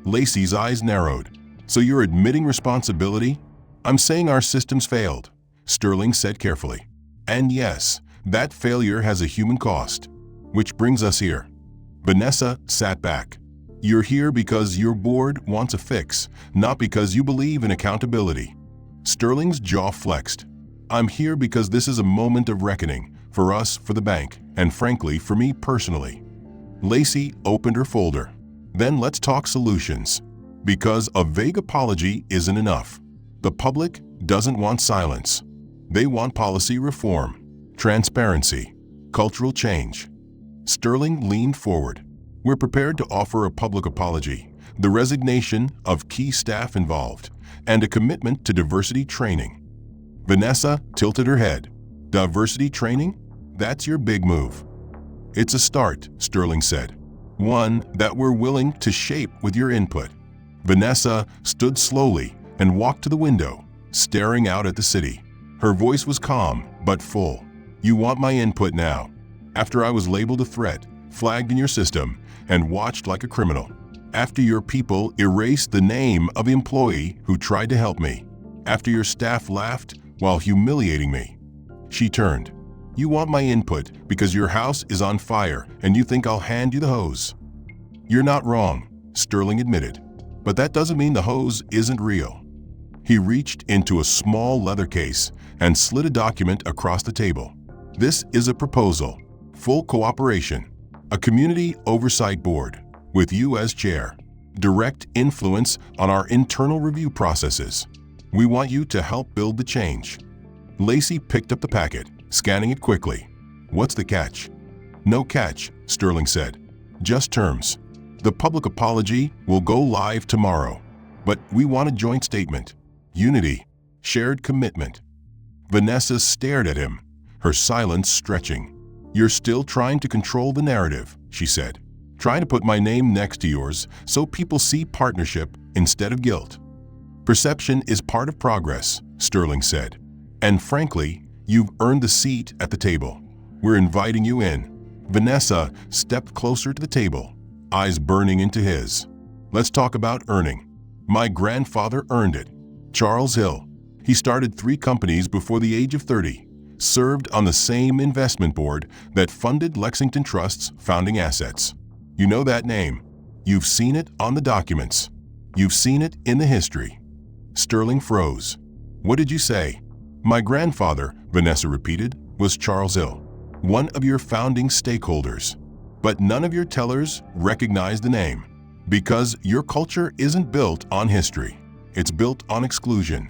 Lacey's eyes narrowed. So you're admitting responsibility? I'm saying our systems failed, Sterling said carefully. And yes, that failure has a human cost. Which brings us here. Vanessa sat back. You're here because your board wants a fix, not because you believe in accountability. Sterling's jaw flexed. I'm here because this is a moment of reckoning, for us, for the bank, and frankly, for me personally. Lacey opened her folder. Then let's talk solutions. Because a vague apology isn't enough. The public doesn't want silence. They want policy reform, transparency, cultural change. Sterling leaned forward. We're prepared to offer a public apology, the resignation of key staff involved, and a commitment to diversity training. Vanessa tilted her head. Diversity training? That's your big move. It's a start, Sterling said. One that we're willing to shape with your input. Vanessa stood slowly and walked to the window, staring out at the city. Her voice was calm but full. You want my input now, after I was labeled a threat, flagged in your system, and watched like a criminal. After your people erased the name of the employee who tried to help me. After your staff laughed while humiliating me. She turned. You want my input because your house is on fire and you think I'll hand you the hose. You're not wrong, Sterling admitted. But that doesn't mean the hose isn't real. He reached into a small leather case and slid a document across the table. This is a proposal, full cooperation, a community oversight board, with you as chair, direct influence on our internal review processes. We want you to help build the change. Lacey picked up the packet, scanning it quickly. What's the catch? No catch, Sterling said. Just terms. The public apology will go live tomorrow, but we want a joint statement. Unity, shared commitment. Vanessa stared at him, her silence stretching. You're still trying to control the narrative, she said. Trying to put my name next to yours so people see partnership instead of guilt. Perception is part of progress, Sterling said. And frankly, You've earned the seat at the table. We're inviting you in." Vanessa stepped closer to the table, eyes burning into his. "Let's talk about earning. My grandfather earned it. Charles Hill. He started 3 companies before the age of 30, served on the same investment board that funded Lexington Trust's founding assets. You know that name. You've seen it on the documents. You've seen it in the history." Sterling froze. "What did you say?" "My grandfather," Vanessa repeated, "was Charles Hill, one of your founding stakeholders. But none of your tellers recognize the name, because your culture isn't built on history. It's built on exclusion."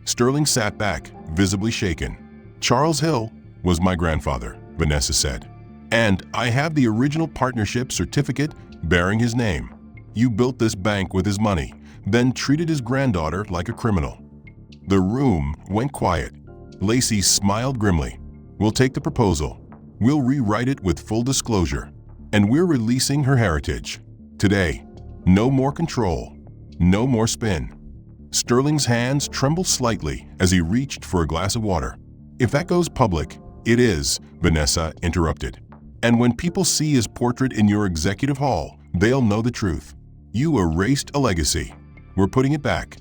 Sterling sat back, visibly shaken. "Charles Hill was my grandfather," Vanessa said. "And I have the original partnership certificate bearing his name. You built this bank with his money, then treated his granddaughter like a criminal." The room went quiet. Lacey smiled grimly. "We'll take the proposal. We'll rewrite it with full disclosure. And we're releasing her heritage. Today, no more control, no more spin." Sterling's hands trembled slightly as he reached for a glass of water. "If that goes public, it is," Vanessa interrupted. "And when people see his portrait in your executive hall, they'll know the truth. You erased a legacy. We're putting it back.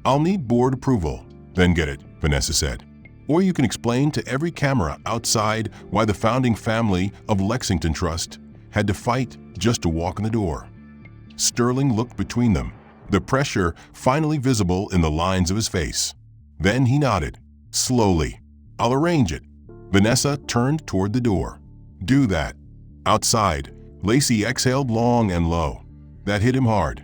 I'll need board approval." "Then get it," Vanessa said. "Or you can explain to every camera outside why the founding family of Lexington Trust had to fight just to walk in the door." Sterling looked between them, the pressure finally visible in the lines of his face. Then he nodded. "Slowly. I'll arrange it." Vanessa turned toward the door. "Do that." Outside, Lacey exhaled long and low. That hit him hard.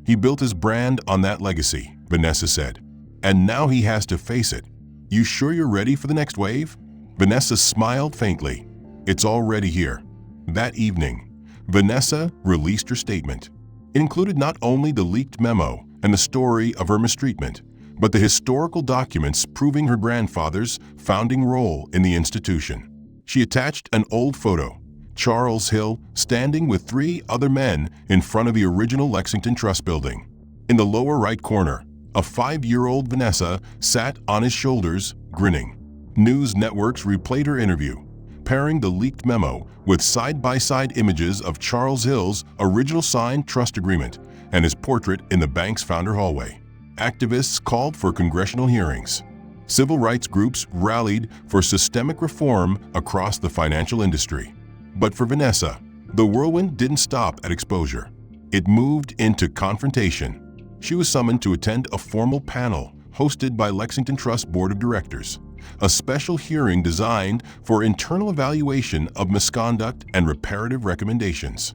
"He built his brand on that legacy," Vanessa said. "And now he has to face it. You sure you're ready for the next wave?" Vanessa smiled faintly. "It's already here." That evening, Vanessa released her statement. It included not only the leaked memo and the story of her mistreatment, but the historical documents proving her grandfather's founding role in the institution. She attached an old photo, Charles Hill standing with 3 other men in front of the original Lexington Trust building. In the lower right corner, a 5-year-old Vanessa sat on his shoulders, grinning. News networks replayed her interview, pairing the leaked memo with side-by-side images of Charles Hill's original signed trust agreement and his portrait in the bank's founder hallway. Activists called for congressional hearings. Civil rights groups rallied for systemic reform across the financial industry. But for Vanessa, the whirlwind didn't stop at exposure. It moved into confrontation. She was summoned to attend a formal panel hosted by Lexington Trust Board of Directors, a special hearing designed for internal evaluation of misconduct and reparative recommendations.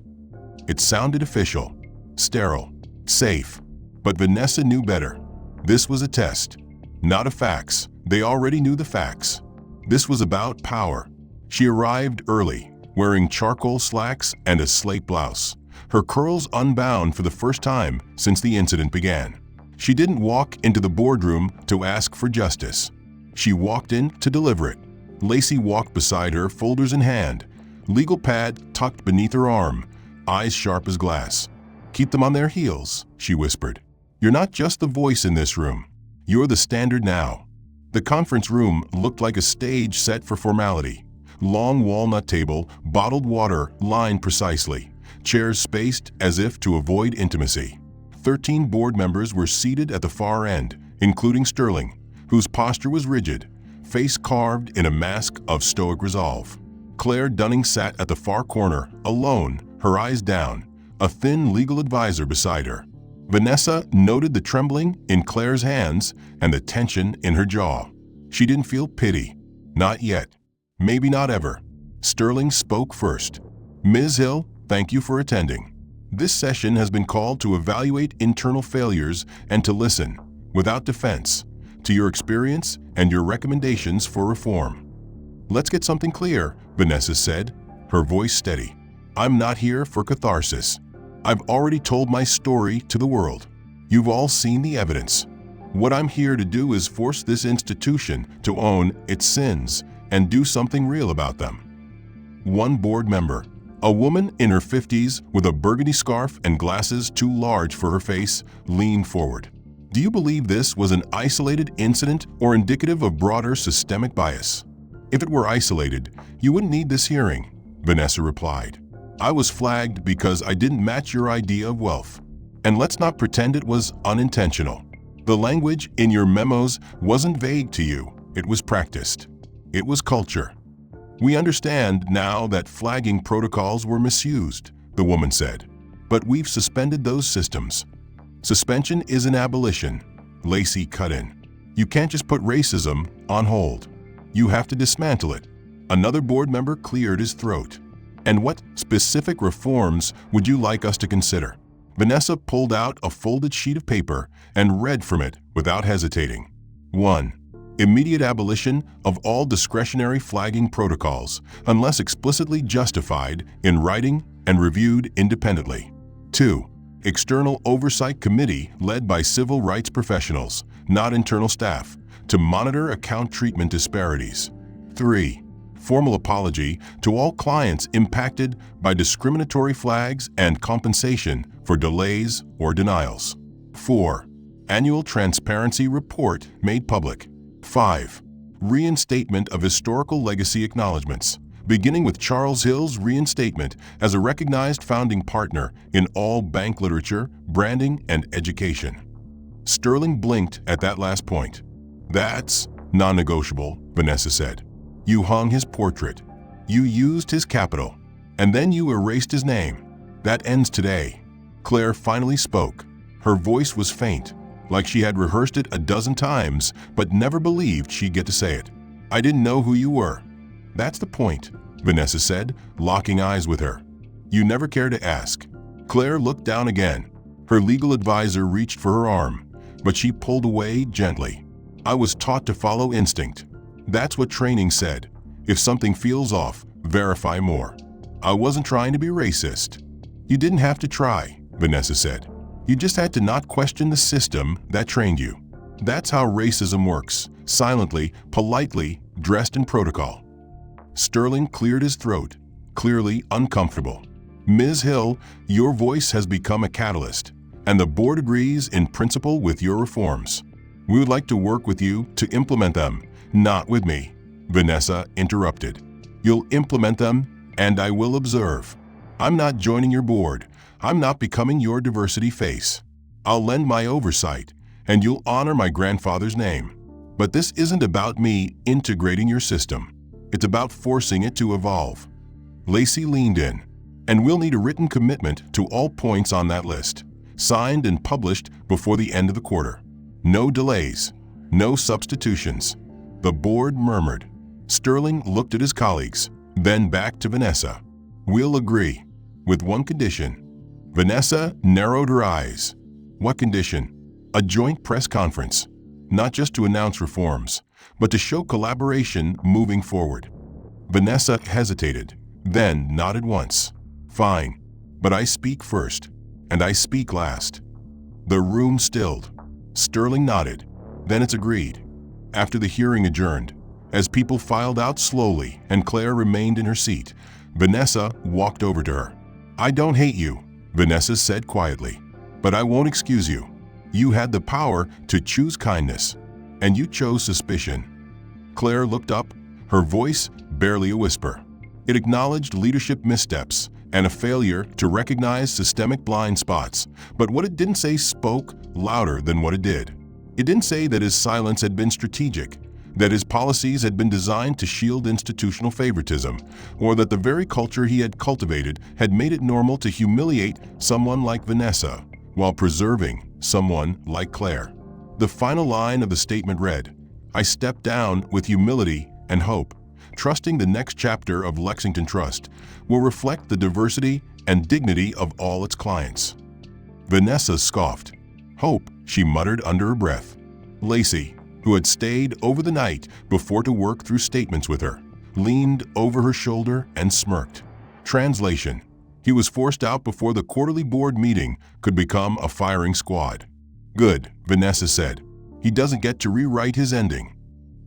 It sounded official, sterile, safe, but Vanessa knew better. This was a test, not a fax. They already knew the facts. This was about power. She arrived early, wearing charcoal slacks and a slate blouse, her curls unbound for the first time since the incident began. She didn't walk into the boardroom to ask for justice. She walked in to deliver it. Lacey walked beside her, folders in hand, legal pad tucked beneath her arm, eyes sharp as glass. "Keep them on their heels," she whispered. "You're not just the voice in this room. You're the standard now." The conference room looked like a stage set for formality. Long walnut table, bottled water lined precisely, chairs spaced as if to avoid intimacy. 13 board members were seated at the far end, including Sterling, whose posture was rigid, face carved in a mask of stoic resolve. Claire Dunning sat at the far corner, alone, her eyes down, a thin legal advisor beside her. Vanessa noted the trembling in Claire's hands and the tension in her jaw. She didn't feel pity. Not yet. Maybe not ever. Sterling spoke first. "Ms. Hill, thank you for attending. This session has been called to evaluate internal failures and to listen, without defense, to your experience and your recommendations for reform." "Let's get something clear," Vanessa said, her voice steady. "I'm not here for catharsis. I've already told my story to the world. You've all seen the evidence. What I'm here to do is force this institution to own its sins and do something real about them." One board member, a woman in her 50s with a burgundy scarf and glasses too large for her face, leaned forward. "Do you believe this was an isolated incident or indicative of broader systemic bias?" If it were isolated, you wouldn't need this hearing, Vanessa replied. I was flagged because I didn't match your idea of wealth. And let's not pretend it was unintentional. The language in your memos wasn't vague to you, it was practiced. It was culture. We understand now that flagging protocols were misused, the woman said. But we've suspended those systems. Suspension is an abolition, Lacey cut in. You can't just put racism on hold. You have to dismantle it. Another board member cleared his throat. And what specific reforms would you like us to consider? Vanessa pulled out a folded sheet of paper and read from it without hesitating. 1. Immediate abolition of all discretionary flagging protocols, unless explicitly justified in writing and reviewed independently. 2. External oversight committee led by civil rights professionals, not internal staff, to monitor account treatment disparities. 3. Formal apology to all clients impacted by discriminatory flags and compensation for delays or denials. 4. Annual transparency report made public. 5. Reinstatement of historical legacy acknowledgments, beginning with Charles Hill's reinstatement as a recognized founding partner in all bank literature, branding, and education. Sterling blinked at that last point. That's non-negotiable, Vanessa said. You hung his portrait. You used his capital. And then you erased his name. That ends today. Claire finally spoke. Her voice was faint, like she had rehearsed it a dozen times, but never believed she'd get to say it. I didn't know who you were. That's the point, Vanessa said, locking eyes with her. You never cared to ask. Claire looked down again. Her legal advisor reached for her arm, but she pulled away gently. I was taught to follow instinct. That's what training said. If something feels off, verify more. I wasn't trying to be racist. You didn't have to try, Vanessa said. You just had to not question the system that trained you. That's how racism works, silently, politely, dressed in protocol. Sterling cleared his throat, clearly uncomfortable. Ms. Hill, your voice has become a catalyst, and the board agrees in principle with your reforms. We would like to work with you to implement them. Not with me, Vanessa interrupted. You'll implement them, and I will observe. I'm not joining your board. I'm not becoming your diversity face. I'll lend my oversight, and you'll honor my grandfather's name. But this isn't about me integrating your system. It's about forcing it to evolve. Lacey leaned in, and we'll need a written commitment to all points on that list, signed and published before the end of the quarter. No delays, no substitutions. The board murmured. Sterling looked at his colleagues, then back to Vanessa. We'll agree, with one condition. Vanessa narrowed her eyes. What condition? A joint press conference, not just to announce reforms, but to show collaboration moving forward. Vanessa hesitated, then nodded once. Fine, but I speak first, and I speak last. The room stilled. Sterling nodded. Then it's agreed. After the hearing adjourned, as people filed out slowly and Claire remained in her seat, Vanessa walked over to her. I don't hate you, Vanessa said quietly, but I won't excuse you. You had the power to choose kindness, and you chose suspicion. Claire looked up, her voice barely a whisper. It acknowledged leadership missteps and a failure to recognize systemic blind spots, but what it didn't say spoke louder than what it did. It didn't say that his silence had been strategic, that his policies had been designed to shield institutional favoritism, or that the very culture he had cultivated had made it normal to humiliate someone like Vanessa while preserving someone like Claire. The final line of the statement read, I step down with humility and hope, trusting the next chapter of Lexington Trust will reflect the diversity and dignity of all its clients. Vanessa scoffed. Hope, she muttered under her breath. Lacey, who had stayed over the night before to work through statements with her, leaned over her shoulder and smirked. Translation: he was forced out before the quarterly board meeting could become a firing squad. Good, Vanessa said. He doesn't get to rewrite his ending.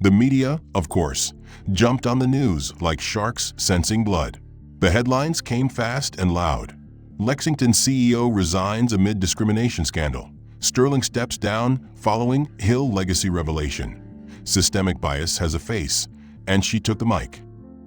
The media, of course, jumped on the news like sharks sensing blood. The headlines came fast and loud. Lexington CEO resigns amid discrimination scandal. Sterling steps down following Hill legacy revelation. Systemic bias has a face, and she took the mic.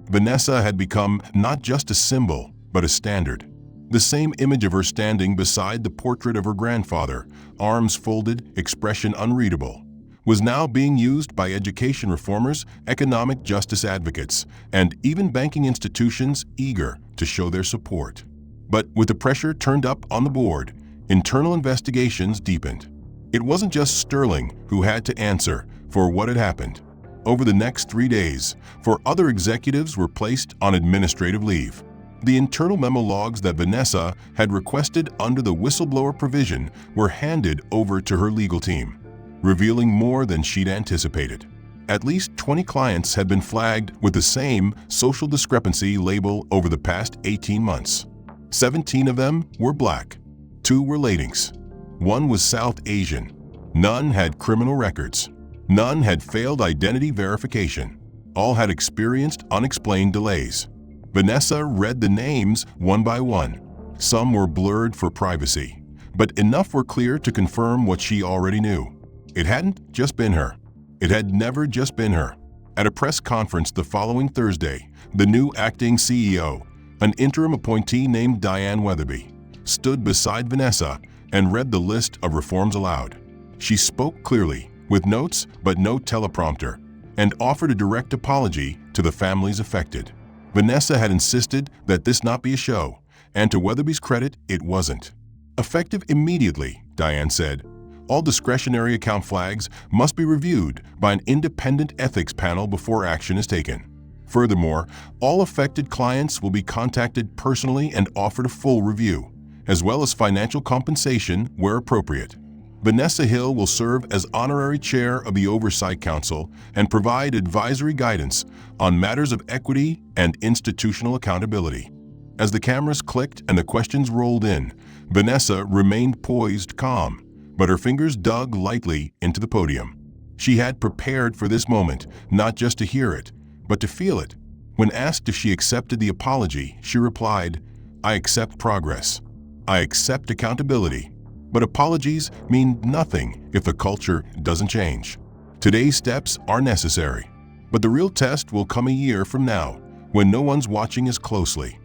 Vanessa had become not just a symbol, but a standard. The same image of her standing beside the portrait of her grandfather, arms folded, expression unreadable, was now being used by education reformers, economic justice advocates, and even banking institutions eager to show their support. But with the pressure turned up on the board, internal investigations deepened. It wasn't just Sterling who had to answer for what had happened. Over the next 3 days, 4 other executives were placed on administrative leave. The internal memo logs that Vanessa had requested under the whistleblower provision were handed over to her legal team, revealing more than she'd anticipated. At least 20 clients had been flagged with the same social discrepancy label over the past 18 months. 17 of them were Black, 2 were Ladings, 1 was South Asian, none had criminal records, none had failed identity verification, all had experienced unexplained delays. Vanessa read the names one by one. Some were blurred for privacy, but enough were clear to confirm what she already knew. It hadn't just been her. It had never just been her. At a press conference the following Thursday, the new acting CEO, an interim appointee named Diane Weatherby, stood beside Vanessa and read the list of reforms aloud. She spoke clearly, with notes but no teleprompter, and offered a direct apology to the families affected. Vanessa had insisted that this not be a show, and to Weatherby's credit, it wasn't. Effective immediately, Diane said, all discretionary account flags must be reviewed by an independent ethics panel before action is taken. Furthermore, all affected clients will be contacted personally and offered a full review, as well as financial compensation where appropriate. Vanessa Hill will serve as honorary chair of the Oversight Council and provide advisory guidance on matters of equity and institutional accountability. As the cameras clicked and the questions rolled in, Vanessa remained poised, calm, but her fingers dug lightly into the podium. She had prepared for this moment, not just to hear it, but to feel it. When asked if she accepted the apology, she replied, "I accept progress. I accept accountability. But apologies mean nothing if the culture doesn't change. Today's steps are necessary, but the real test will come a year from now, when no one's watching as closely."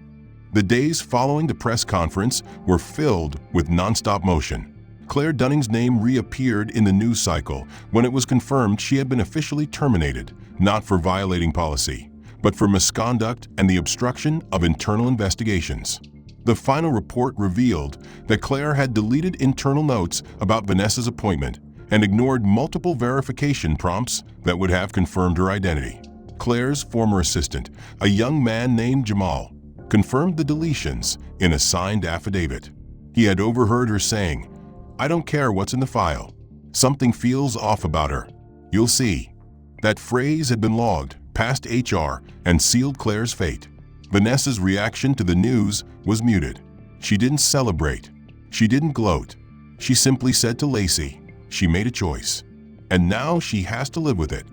The days following the press conference were filled with nonstop motion. Claire Dunning's name reappeared in the news cycle when it was confirmed she had been officially terminated, not for violating policy, but for misconduct and the obstruction of internal investigations. The final report revealed that Claire had deleted internal notes about Vanessa's appointment and ignored multiple verification prompts that would have confirmed her identity. Claire's former assistant, a young man named Jamal, confirmed the deletions in a signed affidavit. He had overheard her saying, "I don't care what's in the file. Something feels off about her. You'll see." That phrase had been logged past HR and sealed Claire's fate. Vanessa's reaction to the news was muted. She didn't celebrate. She didn't gloat. She simply said to Lacey, she made a choice, and now she has to live with it.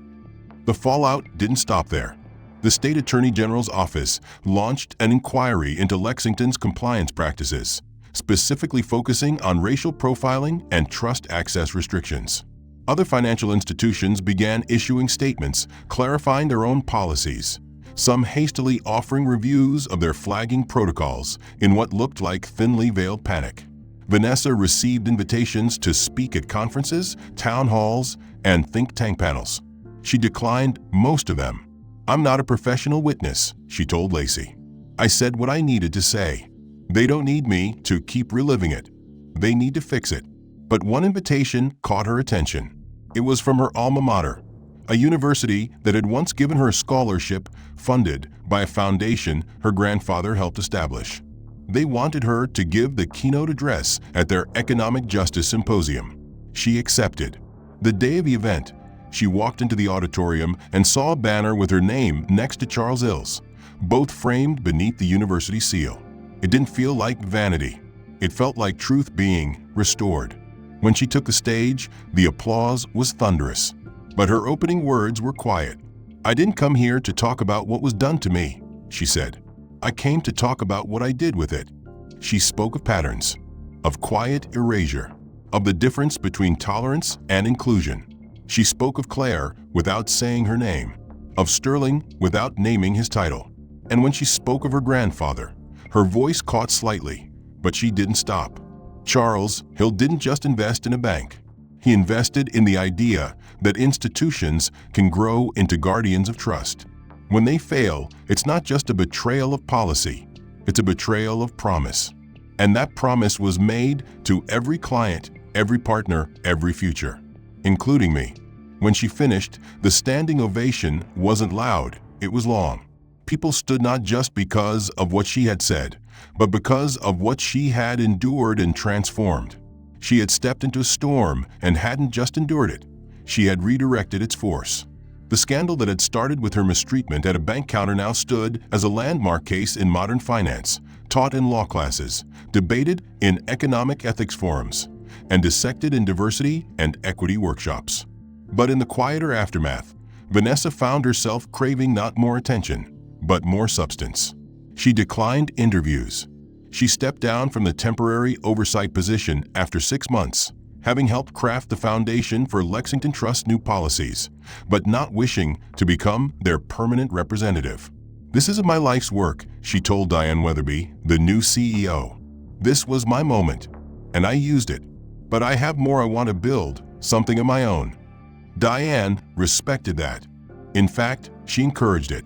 The fallout didn't stop there. The State Attorney General's office launched an inquiry into Lexington's compliance practices, specifically focusing on racial profiling and trust access restrictions. Other financial institutions began issuing statements clarifying their own policies, some hastily offering reviews of their flagging protocols in what looked like thinly veiled panic. Vanessa received invitations to speak at conferences, town halls, and think tank panels. She declined most of them. "I'm not a professional witness," she told Lacey. "I said what I needed to say. They don't need me to keep reliving it. They need to fix it." But one invitation caught her attention. It was from her alma mater, a university that had once given her a scholarship funded by a foundation her grandfather helped establish. They wanted her to give the keynote address at their Economic Justice Symposium. She accepted. The day of the event, she walked into the auditorium and saw a banner with her name next to Charles Ills, both framed beneath the university seal. It didn't feel like vanity. It felt like truth being restored. When she took the stage, the applause was thunderous. But her opening words were quiet. "I didn't come here to talk about what was done to me," she said. "I came to talk about what I did with it." She spoke of patterns, of quiet erasure, of the difference between tolerance and inclusion. She spoke of Claire without saying her name, of Sterling without naming his title. And when she spoke of her grandfather, her voice caught slightly, but she didn't stop. Charles Hill didn't just invest in a bank. He invested in the idea that institutions can grow into guardians of trust. When they fail, it's not just a betrayal of policy, it's a betrayal of promise. And that promise was made to every client, every partner, every future, including me. When she finished, the standing ovation wasn't loud, it was long. People stood not just because of what she had said, but because of what she had endured and transformed. She had stepped into a storm and hadn't just endured it, she had redirected its force. The scandal that had started with her mistreatment at a bank counter now stood as a landmark case in modern finance, taught in law classes, debated in economic ethics forums, and dissected in diversity and equity workshops. But in the quieter aftermath, Vanessa found herself craving not more attention, but more substance. She declined interviews. She stepped down from the temporary oversight position after 6 months, having helped craft the foundation for Lexington Trust's new policies, but not wishing to become their permanent representative. "This isn't my life's work," she told Diane Weatherby, the new CEO. "This was my moment, and I used it. But I have more I want to build, something of my own." Diane respected that. In fact, she encouraged it.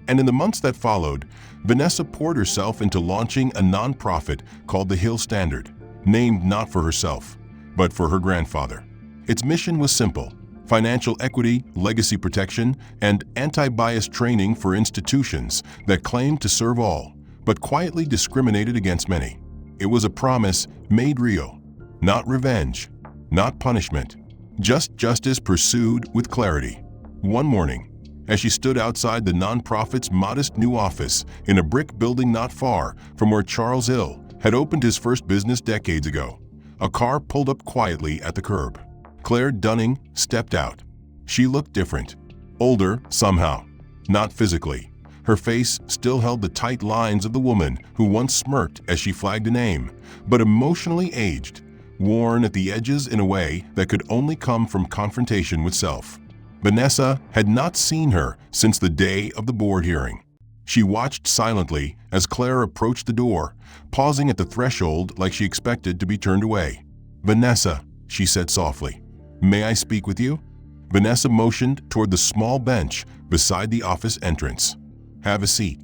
And in the months that followed, Vanessa poured herself into launching a nonprofit called the Hill Standard, named not for herself, but for her grandfather. Its mission was simple: financial equity, legacy protection, and anti-bias training for institutions that claimed to serve all, but quietly discriminated against many. It was a promise made real, not revenge, not punishment, just justice pursued with clarity. One morning, as she stood outside the nonprofit's modest new office in a brick building not far from where Charles Hill had opened his first business decades ago, a car pulled up quietly at the curb. Claire Dunning stepped out. She looked different, older somehow, not physically. Her face still held the tight lines of the woman who once smirked as she flagged a name, but emotionally aged, worn at the edges in a way that could only come from confrontation with self. Vanessa had not seen her since the day of the board hearing. She watched silently as Claire approached the door, pausing at the threshold like she expected to be turned away. "Vanessa," she said softly, "may I speak with you?" Vanessa motioned toward the small bench beside the office entrance. "Have a seat."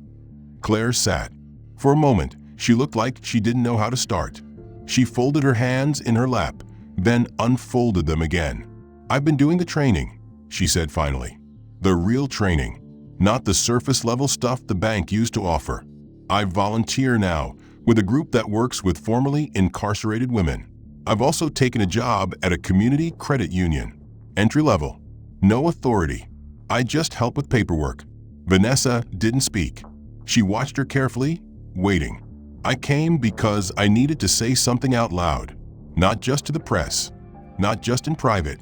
Claire sat. For a moment, she looked like she didn't know how to start. She folded her hands in her lap, then unfolded them again. "I've been doing the training," she said finally. "The real training, not the surface-level stuff the bank used to offer. I volunteer now with a group that works with formerly incarcerated women. I've also taken a job at a community credit union. Entry-level, no authority. I just help with paperwork." Vanessa didn't speak. She watched her carefully, waiting. "I came because I needed to say something out loud, not just to the press, not just in private."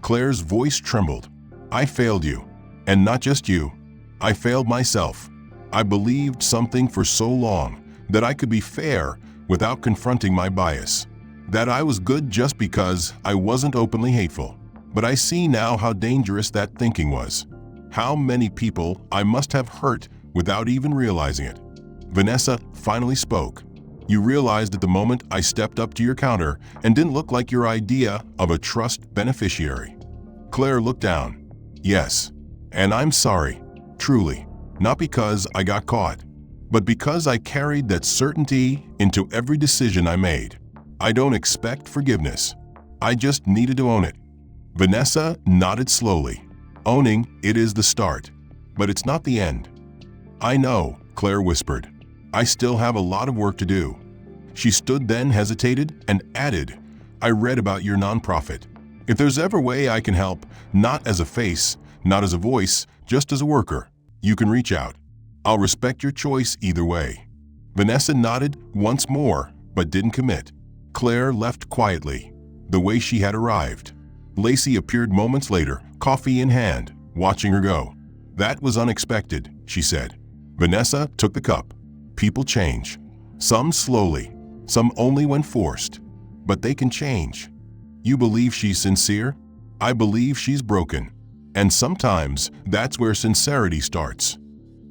Claire's voice trembled. "I failed you, and not just you. I failed myself. I believed something for so long that I could be fair without confronting my bias, that I was good just because I wasn't openly hateful. But I see now how dangerous that thinking was. How many people I must have hurt without even realizing it." Vanessa finally spoke. "You realized at the moment I stepped up to your counter and didn't look like your idea of a trust beneficiary." Claire looked down. "Yes, and I'm sorry, truly, not because I got caught, but because I carried that certainty into every decision I made. I don't expect forgiveness. I just needed to own it." Vanessa nodded slowly. "Owning it is the start, but it's not the end." "I know," Claire whispered. "I still have a lot of work to do." She stood then, hesitated, and added, "I read about your nonprofit. If there's ever a way I can help, not as a face, not as a voice, just as a worker, you can reach out. I'll respect your choice either way." Vanessa nodded once more, but didn't commit. Claire left quietly, the way she had arrived. Lacey appeared moments later, coffee in hand, watching her go. "That was unexpected," she said. Vanessa took the cup. "People change. Some slowly, some only when forced. But they can change." "You believe she's sincere?" "I believe she's broken. And sometimes that's where sincerity starts.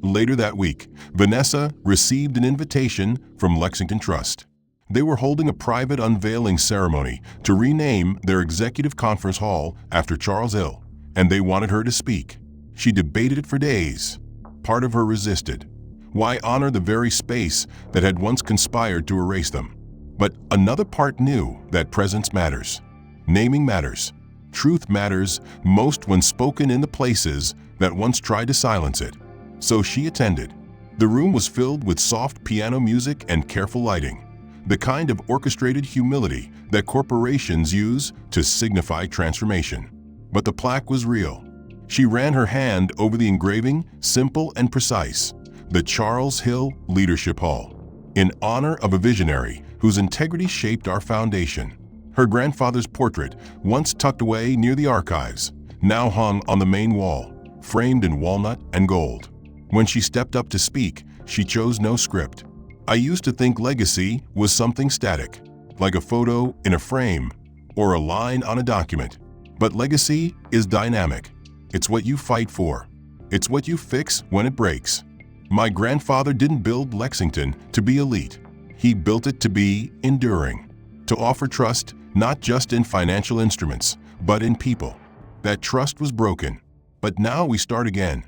Later that week, Vanessa received an invitation from Lexington Trust. They were holding a private unveiling ceremony to rename their executive conference hall after Charles Hill, and they wanted her to speak. She debated it for days. Part of her resisted. Why honor the very space that had once conspired to erase them? But another part knew that presence matters. Naming matters. Truth matters most when spoken in the places that once tried to silence it. So she attended. The room was filled with soft piano music and careful lighting, the kind of orchestrated humility that corporations use to signify transformation. But the plaque was real. She ran her hand over the engraving, simple and precise. The Charles Hill Leadership Hall, in honor of a visionary whose integrity shaped our foundation. Her grandfather's portrait, once tucked away near the archives, now hung on the main wall, framed in walnut and gold. When she stepped up to speak, she chose no script. I used to think legacy was something static, like a photo in a frame or a line on a document. But legacy is dynamic. It's what you fight for. It's what you fix when it breaks. My grandfather didn't build Lexington to be elite. He built it to be enduring, to offer trust not just in financial instruments, but in people. That trust was broken, but now we start again.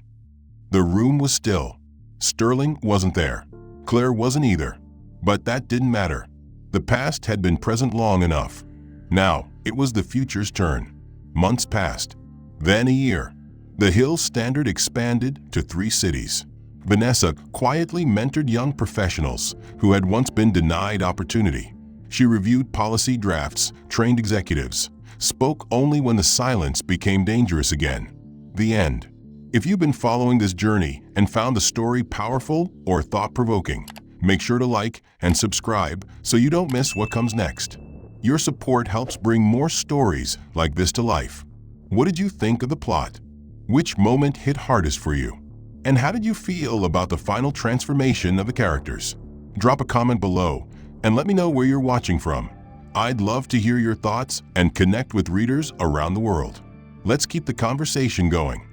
The room was still. Sterling wasn't there. Claire wasn't either. But that didn't matter. The past had been present long enough. Now it was the future's turn. Months passed. Then a year. The Hill Standard expanded to 3 cities. Vanessa quietly mentored young professionals who had once been denied opportunity. She reviewed policy drafts, trained executives, spoke only when the silence became dangerous again. The end. If you've been following this journey and found the story powerful or thought-provoking, make sure to like and subscribe so you don't miss what comes next. Your support helps bring more stories like this to life. What did you think of the plot? Which moment hit hardest for you? And how did you feel about the final transformation of the characters? Drop a comment below and let me know where you're watching from. I'd love to hear your thoughts and connect with readers around the world. Let's keep the conversation going.